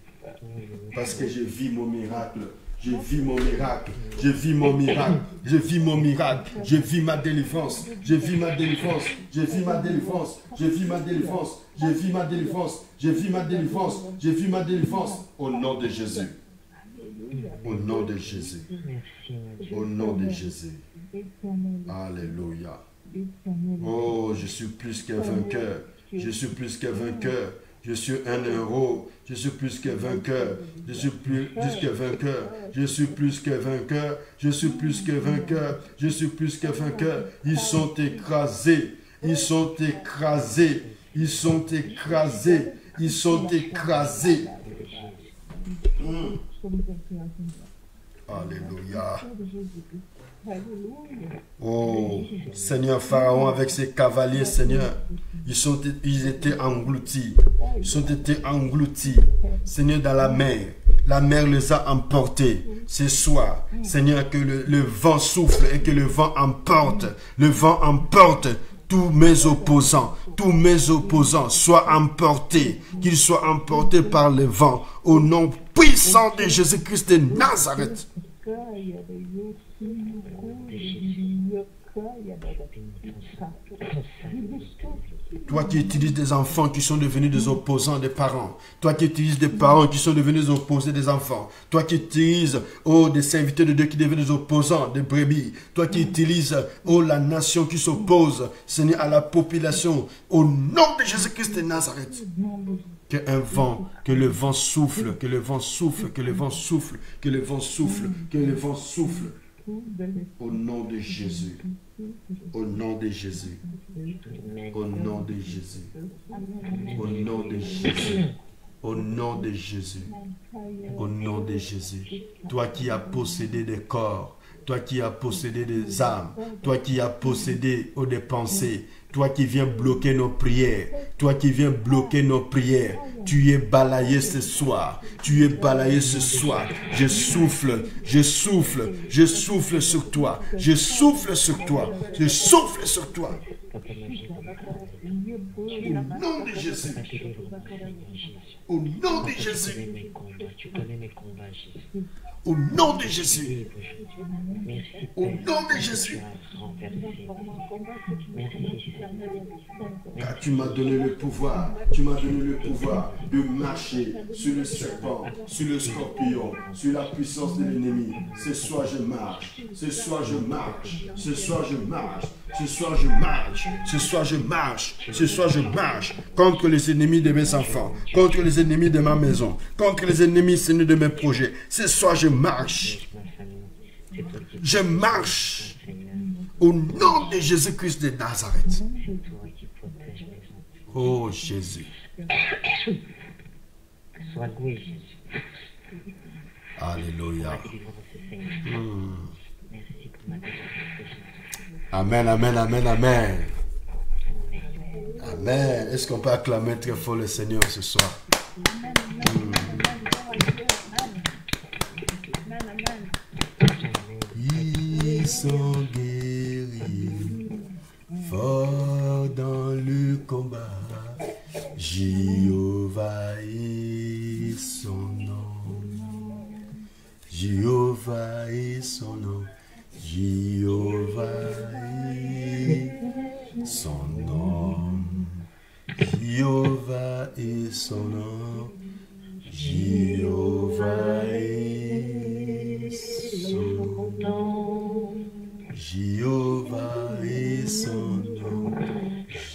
Parce que je vis mon miracle. Je vis mon miracle. Je vis mon miracle. Je vis mon miracle. Je vis ma délivrance. Je vis ma délivrance. Je vis ma délivrance. Je vis ma délivrance. Je vis ma délivrance. Je vis ma délivrance. Je vis ma délivrance. Au nom de Jésus. Au nom de Jésus. Au nom de Jésus. Alléluia. Oh, je suis plus qu'un vainqueur. Je suis plus qu'un vainqueur. Je suis un héros. Je suis plus que vainqueur. Je suis plus que vainqueur. Je suis plus que vainqueur. Je suis plus que vainqueur. Je suis plus que vainqueur. Ils sont écrasés. Ils sont écrasés. Ils sont écrasés. Ils sont écrasés. Alléluia. Oh, Seigneur, Pharaon avec ses cavaliers, Seigneur, ils étaient engloutis. Ils ont été engloutis, Seigneur, dans la mer. La mer les a emportés. Ce soir, Seigneur, que le vent souffle et que le vent emporte. Le vent emporte tous mes opposants soient emportés, qu'ils soient emportés par le vent, au nom puissant de Jésus-Christ de Nazareth. Toi qui utilises des enfants qui sont devenus des opposants des parents. Toi qui utilises des parents qui sont devenus des opposés des enfants. Toi qui utilises, des serviteurs de Dieu qui deviennent des opposants des brebis. Toi qui utilises, la nation qui s'oppose, Seigneur, à la population. Au nom de Jésus-Christ de Nazareth. Que le vent souffle, que le vent souffle, que le vent souffle, que le vent souffle, que le vent souffle. Au nom de Jésus. Au nom de Jésus. Au nom de Jésus. Au nom de Jésus. Au nom de Jésus. Au nom de Jésus. Toi qui as possédé des corps, toi qui as possédé des âmes, toi qui as possédé des pensées, toi qui viens bloquer nos prières, toi qui viens bloquer nos prières, tu es balayé ce soir, tu es balayé ce soir. Je souffle sur toi, je souffle sur toi, je souffle sur toi. Au nom de Jésus. Au nom de Jésus. Au nom de Jésus. Au nom de Jésus. Car tu m'as donné le pouvoir. Tu m'as donné le pouvoir de marcher sur le serpent, sur le scorpion, sur la puissance de l'ennemi. Ce soir je marche. Ce soir je marche. Ce soir je marche. Ce soir je marche. Ce soir je marche. Ce soir je marche contre les ennemis de mes enfants, contre les ennemis de ma maison, contre les ennemis, Seigneur, de mes projets. Ce soir je marche. Je marche au nom de Jésus-Christ de Nazareth. Oh Jésus. Alléluia. Amen, amen, amen, amen. Amen. Est-ce qu'on peut acclamer très fort le Seigneur ce soir? Ils sont guéris, forts dans le combat. Jéhovah est son nom. Jéhovah est son nom. Jéhovah est son nom. Jéhovah est son nom. Jéhovah est son nom. Jéhovah est son nom.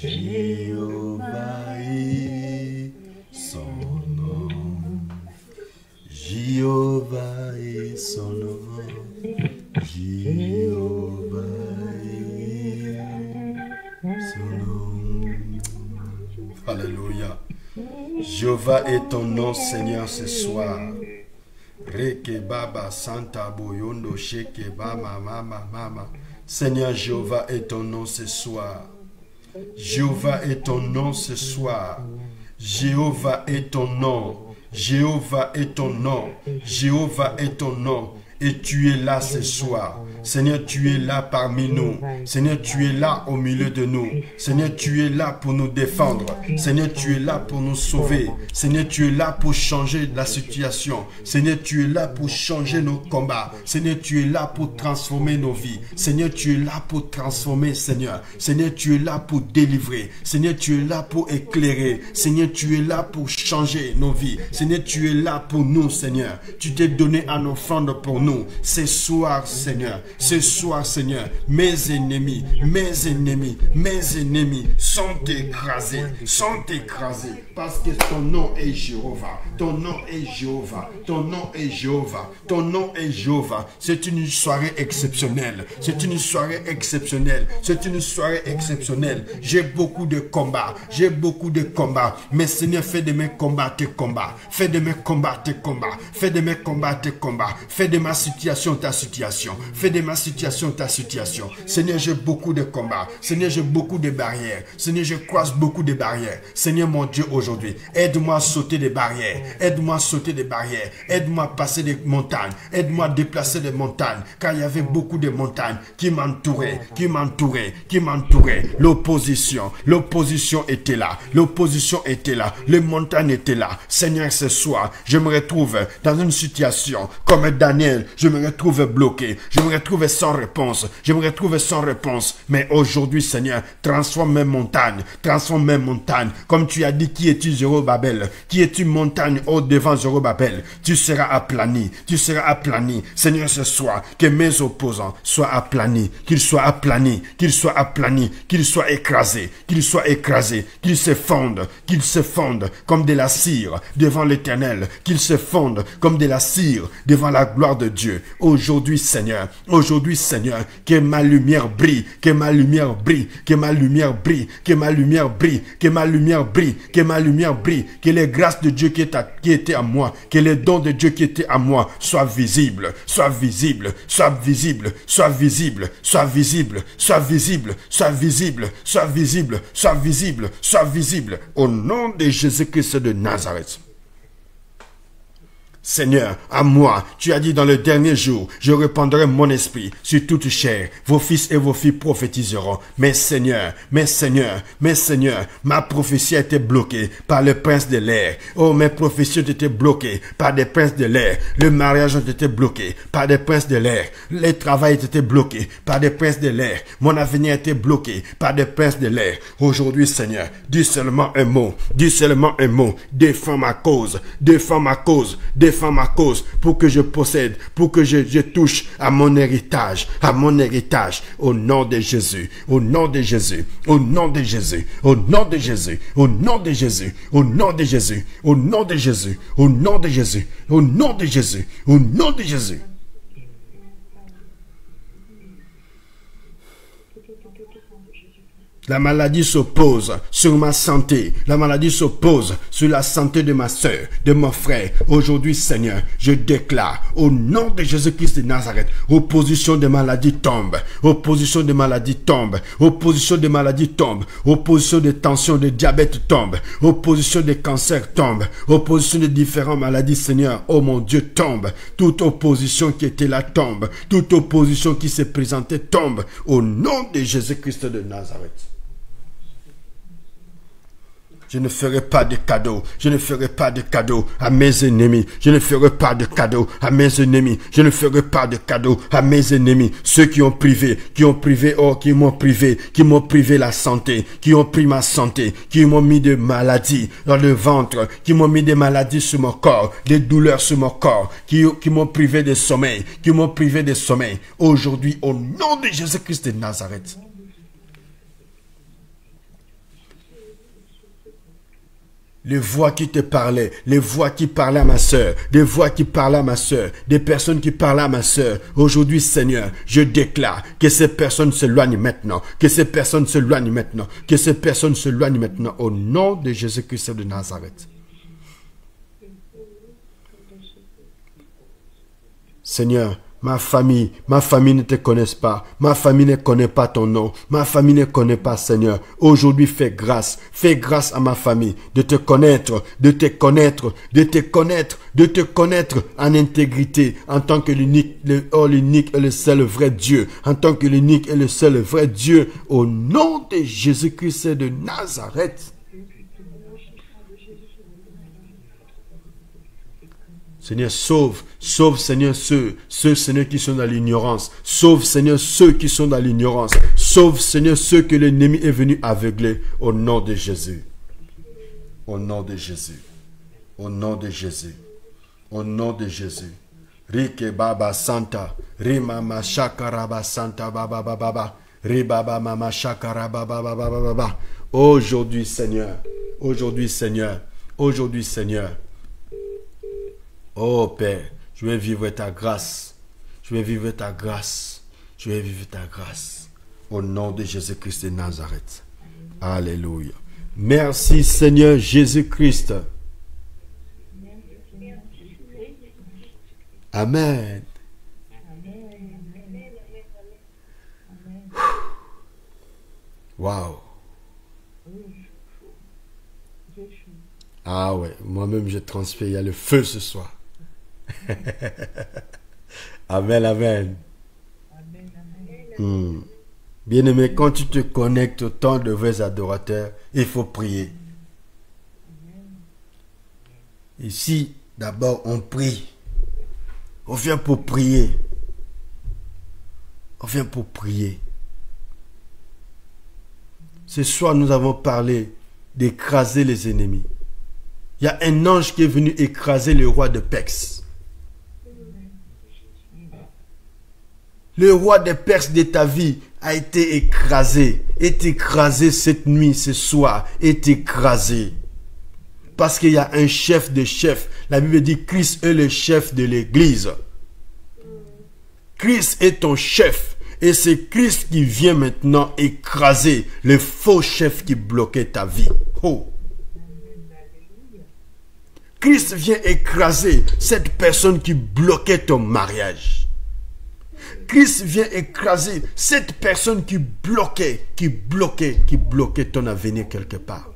Jéhovah est son nom. Jéhovah est son nom. Jéhovah est son nom. Alléluia. Jéhovah est ton nom, Seigneur, ce soir. Reke baba santa boyondo sheke bama mama mama. Seigneur Jéhovah est ton nom ce soir. Jéhovah est ton nom ce soir. Jéhovah est ton nom. Jéhovah est ton nom. Jéhovah est ton nom. Et tu es là ce soir. Seigneur, tu es là parmi nous. Seigneur, tu es là au milieu de nous. Seigneur, tu es là pour nous défendre. Seigneur, tu es là pour nous sauver. Seigneur, tu es là pour changer la situation. Seigneur, tu es là pour changer nos combats. Seigneur, tu es là pour transformer nos vies. Seigneur, tu es là pour transformer, Seigneur. Seigneur, tu es là pour délivrer. Seigneur, tu es là pour éclairer. Seigneur, tu es là pour changer nos vies. Seigneur, tu es là pour nous, Seigneur. Tu t'es donné en offrande pour nous. Ce soir, Seigneur. Ce soir, Seigneur, mes ennemis sont écrasés, parce que ton nom est Jéhovah, ton nom est Jéhovah, ton nom est Jéhovah, ton nom est Jéhovah. C'est une soirée exceptionnelle, c'est une soirée exceptionnelle, c'est une soirée exceptionnelle. J'ai beaucoup de combats, mais Seigneur, fais de mes combats tes combats, fais de mes combats tes combats, fais de mes combats tes combats, fais de ma situation ta situation, fais de ma situation, ta situation. Seigneur, j'ai beaucoup de combats. Seigneur, j'ai beaucoup de barrières. Seigneur, je croise beaucoup de barrières. Seigneur, mon Dieu, aujourd'hui, aide-moi à sauter des barrières. Aide-moi à sauter des barrières. Aide-moi à passer des montagnes. Aide-moi à déplacer des montagnes. Car il y avait beaucoup de montagnes qui m'entouraient, qui m'entouraient, qui m'entouraient. L'opposition était là. L'opposition était là. Les montagnes étaient là. Seigneur, ce soir, je me retrouve dans une situation comme Daniel. Je me retrouve bloqué. Je me retrouve sans réponse. Je me retrouve sans réponse. Mais aujourd'hui, Seigneur, transforme mes montagnes. Transforme mes montagnes. Comme tu as dit, qui es-tu, Zorobabel? Qui es-tu, montagne haute devant Zorobabel? Tu seras aplani. Tu seras aplani. Seigneur, ce soir, que mes opposants soient aplanis. Qu'ils soient aplanis. Qu'ils soient aplanis. Qu'ils soient écrasés. Qu'ils soient écrasés. Qu'ils se fondent. Qu'ils se fondent comme de la cire devant l'Éternel. Qu'ils se fondent comme de la cire devant la gloire de Dieu. Aujourd'hui, Seigneur, que ma lumière brille, que ma lumière brille, que ma lumière brille, que ma lumière brille, que ma lumière brille, que ma lumière brille, que les grâces de Dieu qui étaient à moi, que les dons de Dieu qui étaient à moi soient visibles, soient visibles, soient visibles, soient visibles, soient visibles, soient visibles, soient visibles, soient visibles, soient visibles, soient visibles, au nom de Jésus-Christ de Nazareth. Seigneur, à moi, tu as dit dans le dernier jour, je répandrai mon esprit sur toute chair. Vos fils et vos filles prophétiseront. Mais Seigneur, ma prophétie a été bloquée par le prince de l'air. Oh, mes prophéties ont été bloquées par des princes de l'air. Le mariage a été bloqué par des princes de l'air. Le travail a été bloqué par des princes de l'air. Mon avenir a été bloqué par des princes de l'air. Aujourd'hui, Seigneur, dis seulement un mot. Dis seulement un mot. Défends ma cause. Défends ma cause. Défends ma cause pour que je possède, pour que je touche à mon héritage, au nom de Jésus, au nom de Jésus, au nom de Jésus, au nom de Jésus, au nom de Jésus, au nom de Jésus, au nom de Jésus, au nom de Jésus, au nom de Jésus, au nom de Jésus. La maladie s'oppose sur ma santé. La maladie s'oppose sur la santé de ma soeur, de mon frère. Aujourd'hui, Seigneur, je déclare au nom de Jésus-Christ de Nazareth, opposition de maladie tombe. Opposition de maladie tombe. Opposition de maladie tombe. Opposition de tension, de diabète tombe. Opposition de cancer tombe. Opposition de différentes maladies, Seigneur, oh mon Dieu, tombe. Toute opposition qui était là tombe. Toute opposition qui s'est présentée tombe. Au nom de Jésus-Christ de Nazareth. Je ne ferai pas de cadeaux. Je ne ferai pas de cadeaux à mes ennemis. Je ne ferai pas de cadeaux à mes ennemis. Je ne ferai pas de cadeaux à mes ennemis. Ceux qui m'ont privé la santé, qui ont pris ma santé, qui m'ont mis de maladies dans le ventre, qui m'ont mis des maladies sur mon corps, des douleurs sur mon corps, qui m'ont privé de sommeil, Aujourd'hui, au nom de Jésus-Christ de Nazareth. Les voix qui te parlaient, les voix qui parlaient à ma sœur, des voix qui parlaient à ma sœur, des personnes qui parlaient à ma sœur. Aujourd'hui, Seigneur, je déclare que ces personnes s'éloignent maintenant, que ces personnes s'éloignent maintenant, que ces personnes s'éloignent maintenant au nom de Jésus-Christ de Nazareth. Seigneur, ma famille ne te connaît pas. Ma famille ne connaît pas ton nom. Ma famille ne connaît pas, Seigneur. Aujourd'hui, fais grâce à ma famille de te connaître en intégrité, en tant que l'unique et le seul vrai Dieu, en tant que l'unique et le seul vrai Dieu, au nom de Jésus-Christ de Nazareth. Seigneur, sauve, Seigneur, ceux, Seigneur, qui sont dans l'ignorance. Sauve, Seigneur, ceux qui sont dans l'ignorance. Sauve, Seigneur, ceux que l'ennemi est venu aveugler. Au nom de Jésus. Au nom de Jésus. Au nom de Jésus. Au nom de Jésus. Rike Baba Santa. Rima Mashaka Raba Santa Baba Baba. Ribaba Mama Shakara Baba Baba Baba. Aujourd'hui, Seigneur. Aujourd'hui, Seigneur. Aujourd'hui, Seigneur. Oh Père, je vais vivre ta grâce. Je vais vivre ta grâce. Je vais vivre ta grâce. Au nom de Jésus-Christ de Nazareth. Alléluia. Merci Seigneur Jésus-Christ. Amen. Waouh. J'ai chaud. Ah ouais, moi-même je transpire, il y a le feu ce soir. Amen, amen. Amen, amen. Hmm. Bien-aimé, quand tu te connectes au temps de vrais adorateurs, il faut prier. Ici, d'abord, on prie. On vient pour prier. On vient pour prier. Ce soir, nous avons parlé d'écraser les ennemis. Il y a un ange qui est venu écraser le roi de Perse. Le roi de Perse de ta vie a été écrasé. Est écrasé cette nuit, ce soir. Est écrasé. Parce qu'il y a un chef de chefs. La Bible dit Christ est le chef de l'église. Christ est ton chef. Et c'est Christ qui vient maintenant écraser le faux chef qui bloquait ta vie. Oh. Christ vient écraser cette personne qui bloquait ton mariage. Christ vient écraser cette personne qui bloquait ton avenir quelque part.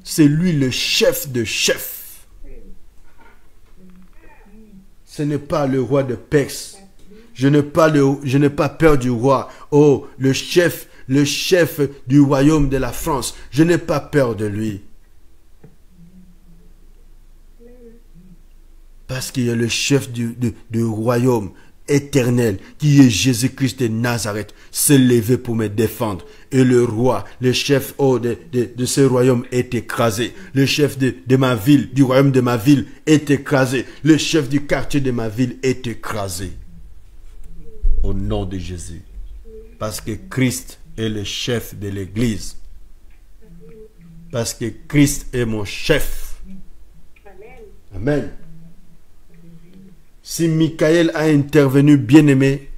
C'est lui le chef de chefs. Ce n'est pas le roi de Perse. Je n'ai pas peur du roi. Oh, le chef du royaume de la France. Je n'ai pas peur de lui. Parce qu'il y a le chef du royaume éternel, qui est Jésus-Christ de Nazareth, s'est levé pour me défendre. Et le roi, le chef de ce royaume est écrasé. Le chef de ma ville, du royaume de ma ville, est écrasé. Le chef du quartier de ma ville est écrasé. Au nom de Jésus. Parce que Christ est le chef de l'église. Parce que Christ est mon chef. Amen. Si Michael a intervenu, bien-aimé,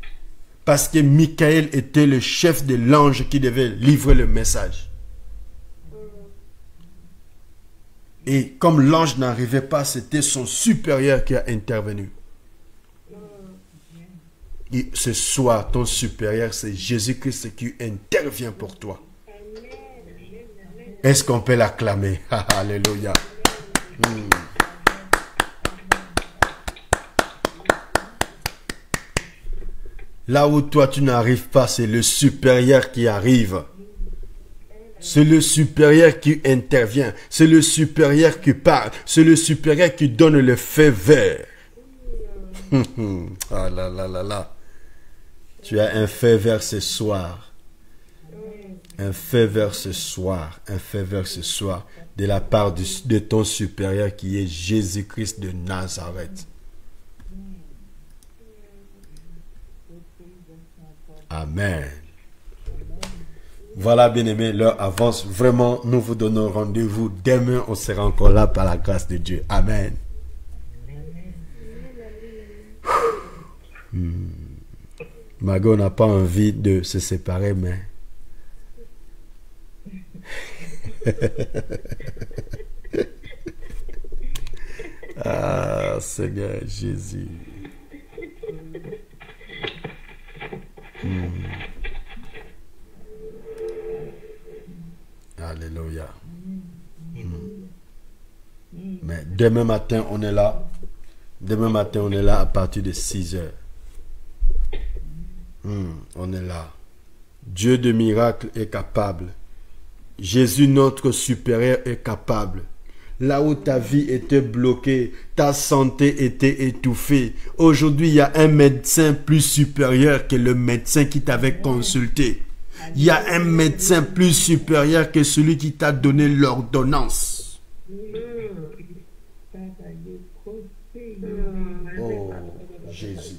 parce que Michael était le chef de l'ange qui devait livrer le message. Et comme l'ange n'arrivait pas, c'était son supérieur qui a intervenu. Et ce soir, ton supérieur, c'est Jésus-Christ qui intervient pour toi. Est-ce qu'on peut l'acclamer? Alléluia. Là où toi tu n'arrives pas, c'est le supérieur qui arrive. C'est le supérieur qui intervient. C'est le supérieur qui parle. C'est le supérieur qui donne le feu vert. Ah là là là là. Tu as un feu vert ce soir. Un feu vert ce soir. Un feu vert ce soir. De la part de ton supérieur qui est Jésus-Christ de Nazareth. Amen. Voilà, bien-aimés, l'heure avance. Vraiment, nous vous donnons rendez-vous. Demain, on sera encore là par la grâce de Dieu. Amen. Margot n'a pas envie de se séparer, mais... Ah, Seigneur Jésus. Alléluia. Mais demain matin, on est là. Demain matin, on est là à partir de 6 heures. On est là. Dieu de miracles est capable. Jésus, notre supérieur, est capable. Là où ta vie était bloquée, ta santé était étouffée. Aujourd'hui, il y a un médecin plus supérieur que le médecin qui t'avait consulté. Il y a un médecin plus supérieur que celui qui t'a donné l'ordonnance. Oh, Jésus.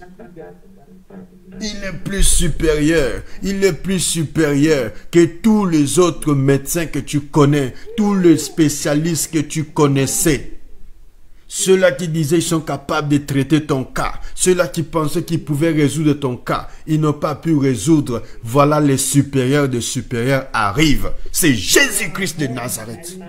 Il est plus supérieur. Il est plus supérieur que tous les autres médecins que tu connais, tous les spécialistes que tu connaissais. Ceux-là qui disaient qu'ils sont capables de traiter ton cas, ceux-là qui pensaient qu'ils pouvaient résoudre ton cas, ils n'ont pas pu résoudre. Voilà, les supérieurs de supérieurs arrivent. C'est Jésus-Christ de Nazareth.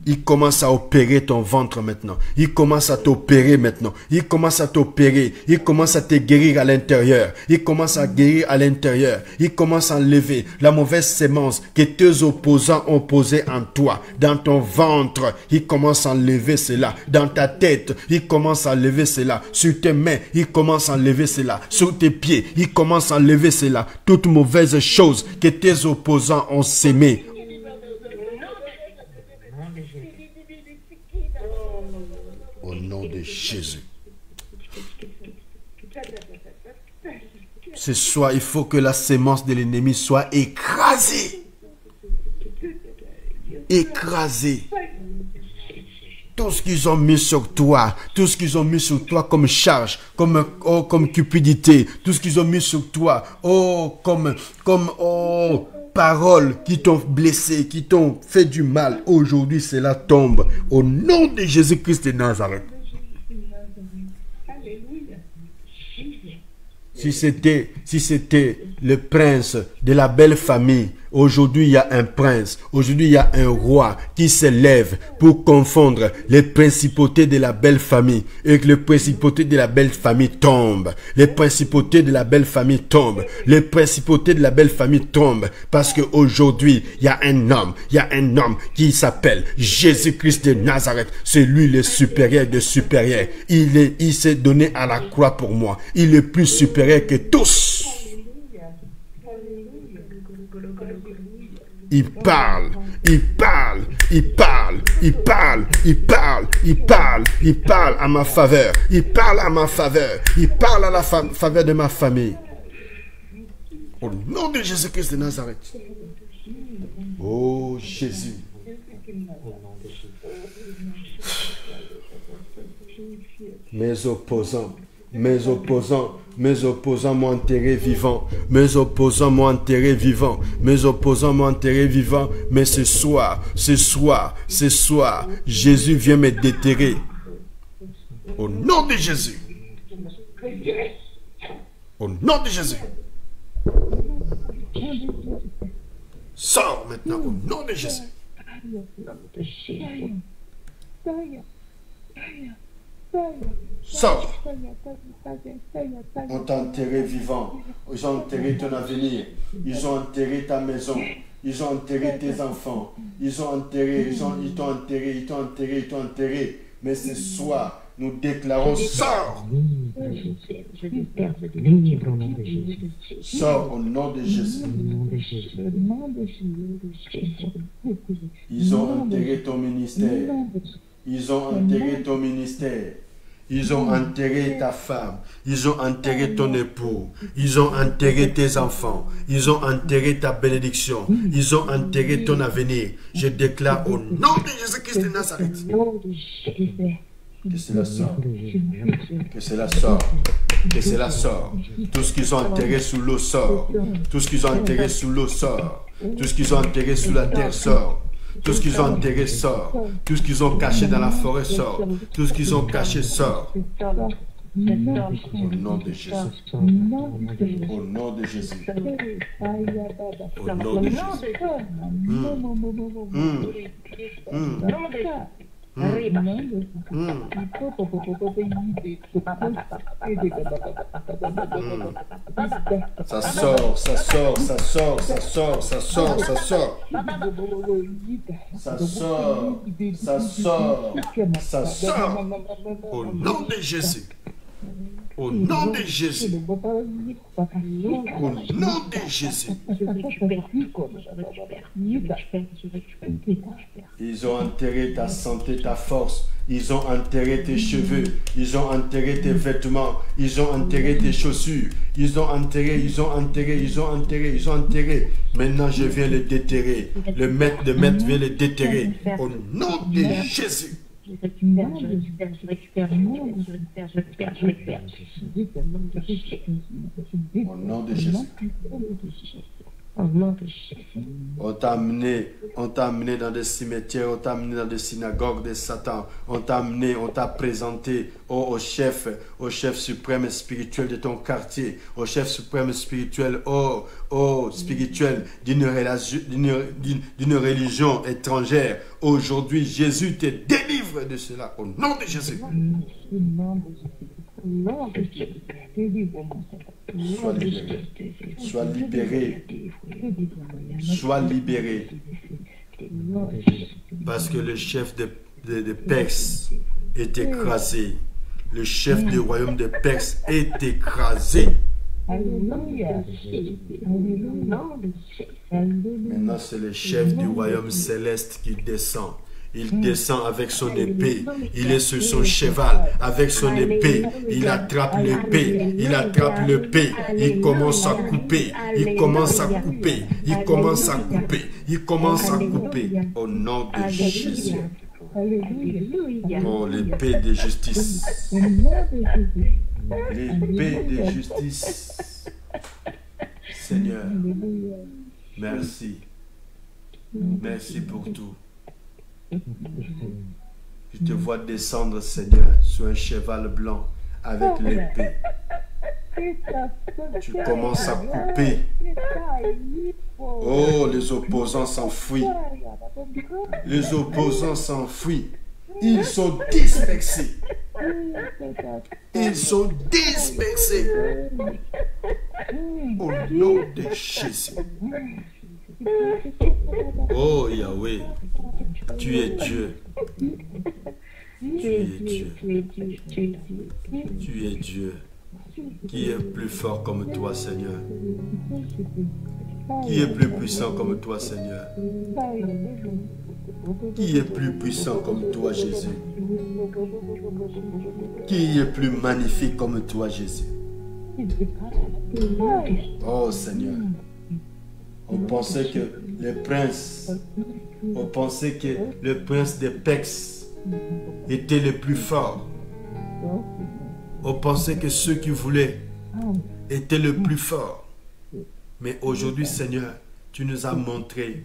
Il commence à opérer ton ventre maintenant. Il commence à t'opérer maintenant. Il commence à t'opérer. Il commence à te guérir à l'intérieur. Il commence à guérir à l'intérieur. Il commence à enlever la mauvaise sémence que tes opposants ont posée en toi. Dans ton ventre, il commence à enlever cela. Dans ta tête, il commence à enlever cela. Sur tes mains, il commence à enlever cela. Sur tes pieds, il commence à enlever cela. Toute mauvaise chose que tes opposants ont sémée. Au nom de Jésus. Ce soir, il faut que la sémence de l'ennemi soit écrasée. Écrasée. Tout ce qu'ils ont mis sur toi, tout ce qu'ils ont mis sur toi comme charge, comme cupidité, tout ce qu'ils ont mis sur toi, comme paroles qui t'ont blessé, qui t'ont fait du mal, aujourd'hui cela tombe au nom de Jésus-Christ de Nazareth. Si c'était le prince de la belle famille, aujourd'hui il y a un prince, aujourd'hui il y a un roi qui s'élève pour confondre les principautés de la belle famille et que les principautés de la belle famille tombent. Les principautés de la belle famille tombent. Les principautés de la belle famille tombent parce qu'aujourd'hui il y a un homme qui s'appelle Jésus-Christ de Nazareth. C'est lui le supérieur des supérieurs. Il s'est donné à la croix pour moi. Il est plus supérieur que tous. Il parle à ma faveur. Il parle à ma faveur. Il parle à la faveur de ma famille. Au nom de Jésus-Christ de Nazareth. Oh Jésus. Mes opposants m'ont enterré vivant. Mes opposants m'ont enterré vivant. Mais ce soir, Jésus vient me déterrer. Au nom de Jésus. Au nom de Jésus. Sors maintenant au nom de Jésus. Sors. On t'a enterré vivant. Ils ont enterré ton avenir. Ils ont enterré ta maison. Ils ont enterré tes enfants. Ils t'ont enterré. Mais ce soir, nous déclarons sors. Sors au nom de Jésus. Ils ont enterré ton ministère. Ils ont enterré ton ministère. Ils ont enterré ta femme. Ils ont enterré ton époux. Ils ont enterré tes enfants. Ils ont enterré ta bénédiction. Ils ont enterré ton avenir. Je déclare au nom de Jésus-Christ de Nazareth. Que cela sort. Que cela sort. Que cela sort. Tout ce qu'ils ont enterré sous l'eau sort. Tout ce qu'ils ont enterré sous l'eau sort. Tout ce qu'ils ont enterré sous la terre sort. Tout ce qu'ils ont enterré sort. Tout ce qu'ils ont caché dans la forêt sort. Tout ce qu'ils ont caché sort. Au nom de Jésus. Au nom de Jésus. Au nom de Jésus. Ça sort, ça sort, ça sort, ça sort, ça sort, ça sort. Ça sort, ça sort, ça sort. Au nom de Jésus. Au nom de Jésus. Au nom de Jésus. Ils ont enterré ta santé, ta force. Ils ont enterré tes cheveux. Ils ont enterré tes vêtements. Ils ont enterré tes chaussures. Ils ont enterré. Maintenant, je viens les déterrer. Le maître de maître vient les déterrer. Au nom de Jésus. Je récupère. Au nom de Jésus. Au nom de Jésus. On t'a amené dans des cimetières, on t'a amené dans des synagogues de Satan. On t'a amené, on t'a présenté au chef suprême spirituel de ton quartier, au chef suprême spirituel, spirituel d'une religion étrangère. Aujourd'hui, Jésus te délivre de cela au nom de Jésus. Au nom de Jésus. Au nom de Jésus. Délivre-moi. Sois libéré. Sois libéré. Parce que le chef de Perse est écrasé. Le chef du royaume de Perse est écrasé. Alléluia. Maintenant, c'est le chef du royaume céleste qui descend. Il descend avec son épée. Il est sur son cheval. Avec son épée, il attrape l'épée. Il attrape l'épée. Il commence à couper. Il commence à couper. Il commence à couper. Il commence à couper. Au nom de Jésus. Oh, l'épée de justice. L'épée de justice. Seigneur, merci. Merci pour tout. Je te vois descendre, Seigneur, sur un cheval blanc avec l'épée. Tu commences à couper. Oh, les opposants s'enfuient. Les opposants s'enfuient. Ils sont dispersés. Ils sont dispersés. Au nom de Jésus. Oh Yahweh, tu es Dieu. Tu es Dieu. Tu es Dieu. Qui est plus fort comme toi, Seigneur? Qui est plus puissant comme toi, Seigneur? Qui est plus puissant comme toi, Jésus? Qui est plus magnifique comme toi, Jésus? Oh Seigneur, on pensait que le prince des Perses était le plus fort. On pensait que ceux qui voulaient étaient le plus fort. Mais aujourd'hui, Seigneur, tu nous as montré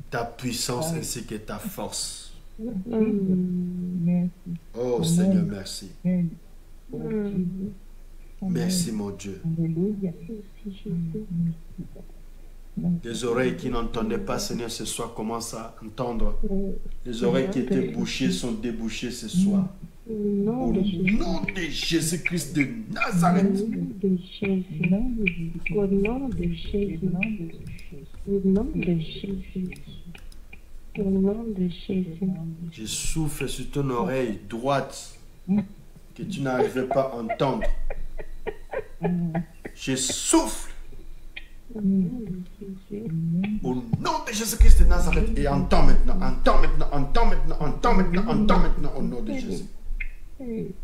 ta puissance ainsi que ta force. Oh Seigneur, merci. Merci mon Dieu. Les oreilles qui n'entendaient pas, Seigneur, ce soir commencent à entendre. Les oreilles qui étaient bouchées sont débouchées ce soir. Au nom de Jésus-Christ de Nazareth. Au nom de Jésus. Au nom de Jésus. Au nom de Jésus. Je souffle sur ton oreille droite que tu n'arrivais pas à entendre. Je souffle au nom de Jésus-Christ de Nazareth et entends maintenant, entends maintenant, entends maintenant, entends maintenant, entends maintenant au nom de Jésus. Tu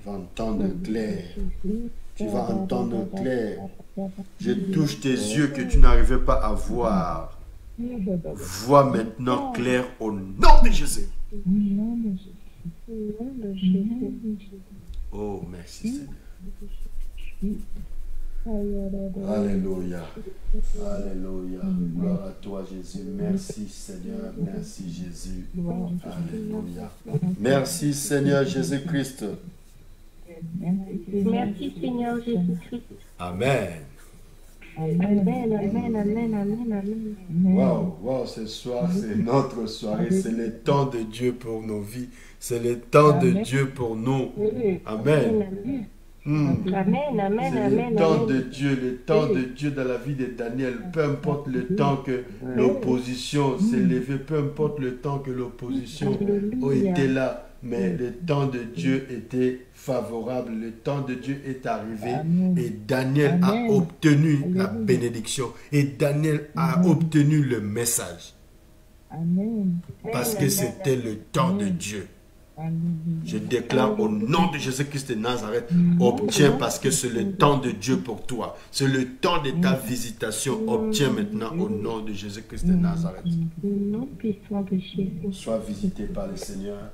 vas entendre clair. Tu vas entendre clair. Je touche tes yeux que tu n'arrivais pas à voir. Vois maintenant clair au nom de Jésus. Oh, merci Seigneur. Alléluia. Alléluia. Gloire à toi Jésus. Merci Seigneur. Merci Jésus. Alléluia. Merci Seigneur Jésus-Christ. Merci Seigneur Jésus-Christ. Amen. Amen, amen, amen, amen, amen. Wow, ce soir, c'est notre soirée. C'est le temps de Dieu pour nos vies. C'est le temps de Dieu pour nous. Amen. Amen, amen, C'est amen. le temps de Dieu, le temps de Dieu dans la vie de Daniel. Peu importe le temps que l'opposition s'est levée, peu importe le temps que l'opposition a été là, mais le temps de Dieu était favorable, le temps de Dieu est arrivé et Daniel a obtenu la bénédiction et Daniel a obtenu le message. Parce que c'était le temps de Dieu. Je déclare au nom de Jésus-Christ de Nazareth, obtiens parce que c'est le temps de Dieu pour toi. C'est le temps de ta visitation. Obtiens maintenant au nom de Jésus-Christ de Nazareth. Sois visité par le Seigneur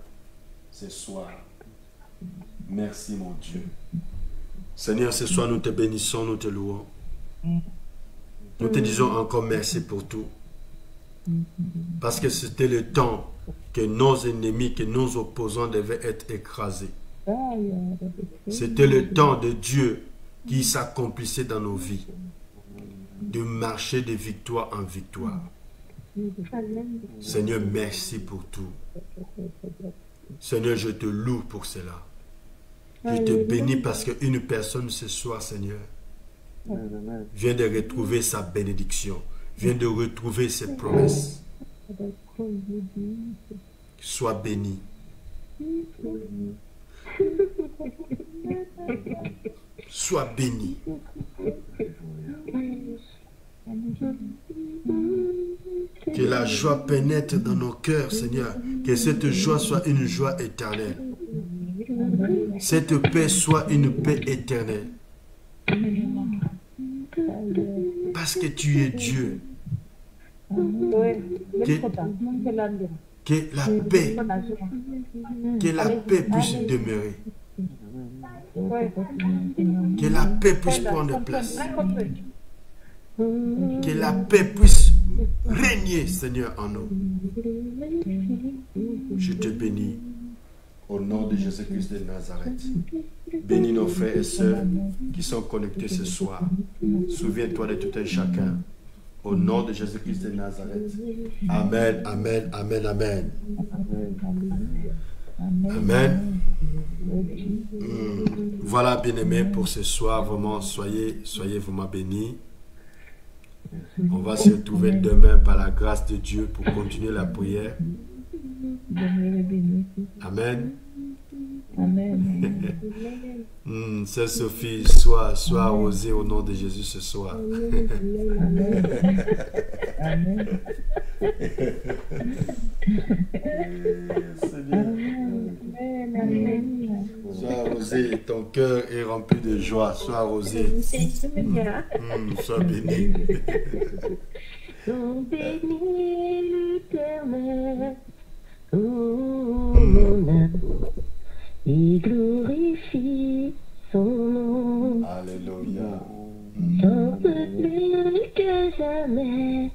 ce soir. Merci mon Dieu. Seigneur, ce soir, nous te bénissons, nous te louons. Nous te disons encore merci pour tout. Parce que c'était le temps que nos ennemis, que nos opposants devaient être écrasés. C'était le temps de Dieu qui s'accomplissait dans nos vies. De marcher de victoire en victoire. Seigneur, merci pour tout. Seigneur, je te loue pour cela. Je te bénis parce qu'une personne ce soir, Seigneur, vient de retrouver sa bénédiction, vient de retrouver ses promesses. Sois béni. Sois béni. Que la joie pénètre dans nos cœurs, Seigneur. Que cette joie soit une joie éternelle. Cette paix soit une paix éternelle. Parce que tu es Dieu. Que la paix puisse demeurer. Que la paix puisse prendre place. Que la paix puisse régner, Seigneur, en nous. Je te bénis au nom de Jésus-Christ de Nazareth. Bénis nos frères et sœurs qui sont connectés ce soir. Souviens-toi de tout un chacun. Au nom de Jésus-Christ de Nazareth. Amen, amen, amen, amen. Amen. Voilà, bien-aimés, pour ce soir. Vraiment, soyez vraiment bénis. On va se retrouver demain par la grâce de Dieu pour continuer la prière. Amen. Sœur Sophie, sois arrosée au nom de Jésus ce soir. Amen. Sois arrosé, ton cœur est rempli de joie. Sois arrosé. Sois béni. Bénis l'Éternel, mon âme, et glorifie son nom. Alléluia. Tant plus que jamais,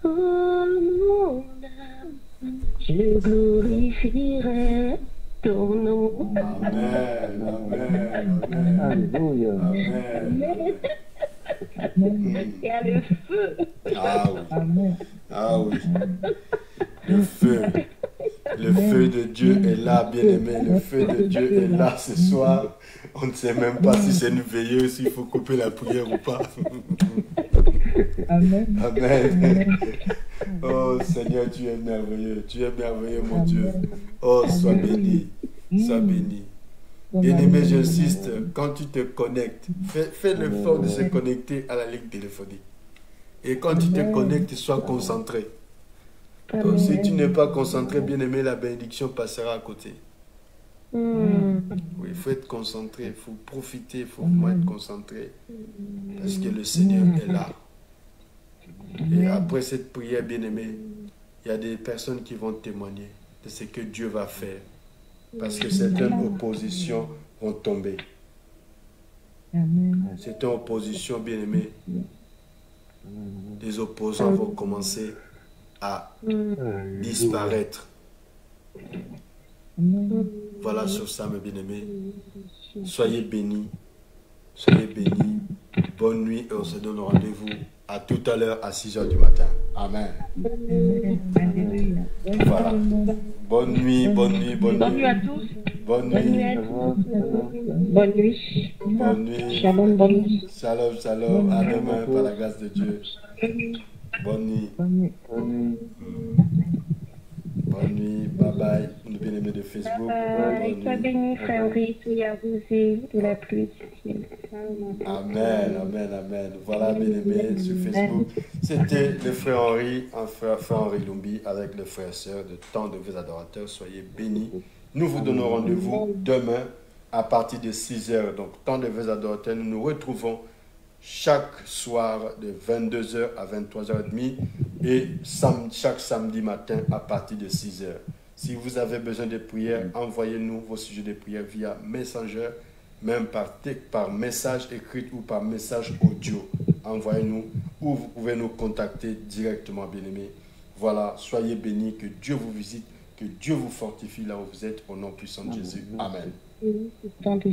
mon âme, je glorifierai ton nom. Amen, amen, amen. Alléluia. Amen. Il y a le feu. Ah oui. Ah oui. Le feu. Le feu de Dieu est là, bien-aimé. Le feu de Dieu est là ce soir. On ne sait même pas si c'est une veilleuse, s'il faut couper la prière ou pas. Amen. Amen. Oh Seigneur, tu es merveilleux. Tu es merveilleux, mon Dieu. Oh, sois béni. Sois béni. Bien-aimé, j'insiste, quand tu te connectes, fais l'effort de se connecter à la ligne téléphonique. Et quand tu te connectes, sois concentré. Donc, si tu n'es pas concentré, bien-aimé, la bénédiction passera à côté. Oui, il faut être concentré, il faut profiter, il faut vraiment être concentré. Parce que le Seigneur est là. Et après cette prière, bien-aimé, il y a des personnes qui vont témoigner de ce que Dieu va faire. Parce que certaines oppositions vont tomber. Certaines oppositions, bien-aimées, des opposants vont commencer à disparaître. Voilà sur ça, mes bien-aimés. Soyez bénis. Soyez bénis. Bonne nuit et on se donne rendez-vous à tout à l'heure à 6 h du matin. Amen. Voilà. Bonne nuit, bonne nuit, bonne nuit. Bonne nuit à tous. Bonne nuit. Bonne nuit. Bonne nuit. Shalom, bonne nuit. Shalom, shalom. À demain par la grâce de Dieu. Bonne nuit. Bonne nuit. Bye bye. Nous bien-aimés de Facebook. Sois béni, frère Henri, soyez arrosé de la pluie du ciel. Amen, amen, amen. Voilà, bien-aimés sur Facebook. C'était le frère Henri, frère Henri Lumbi, avec le frère et sœur de Temps de vos adorateurs. Soyez bénis. Nous vous donnons rendez-vous demain à partir de 6 h. Donc, Temps de vos adorateurs, nous nous retrouvons chaque soir de 22 h à 23h30 et chaque samedi matin à partir de 6 h. Si vous avez besoin de prières, envoyez-nous vos sujets de prière via Messenger même par message écrit ou par message audio. Envoyez-nous ou vous pouvez nous contacter directement, bien-aimés. Voilà, soyez bénis, que Dieu vous visite, que Dieu vous fortifie là où vous êtes, au nom puissant de Jésus. Amen.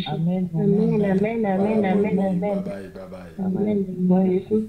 Amen. Amen. Amen. Amen. Amen. Bye bye, bye bye. Amen.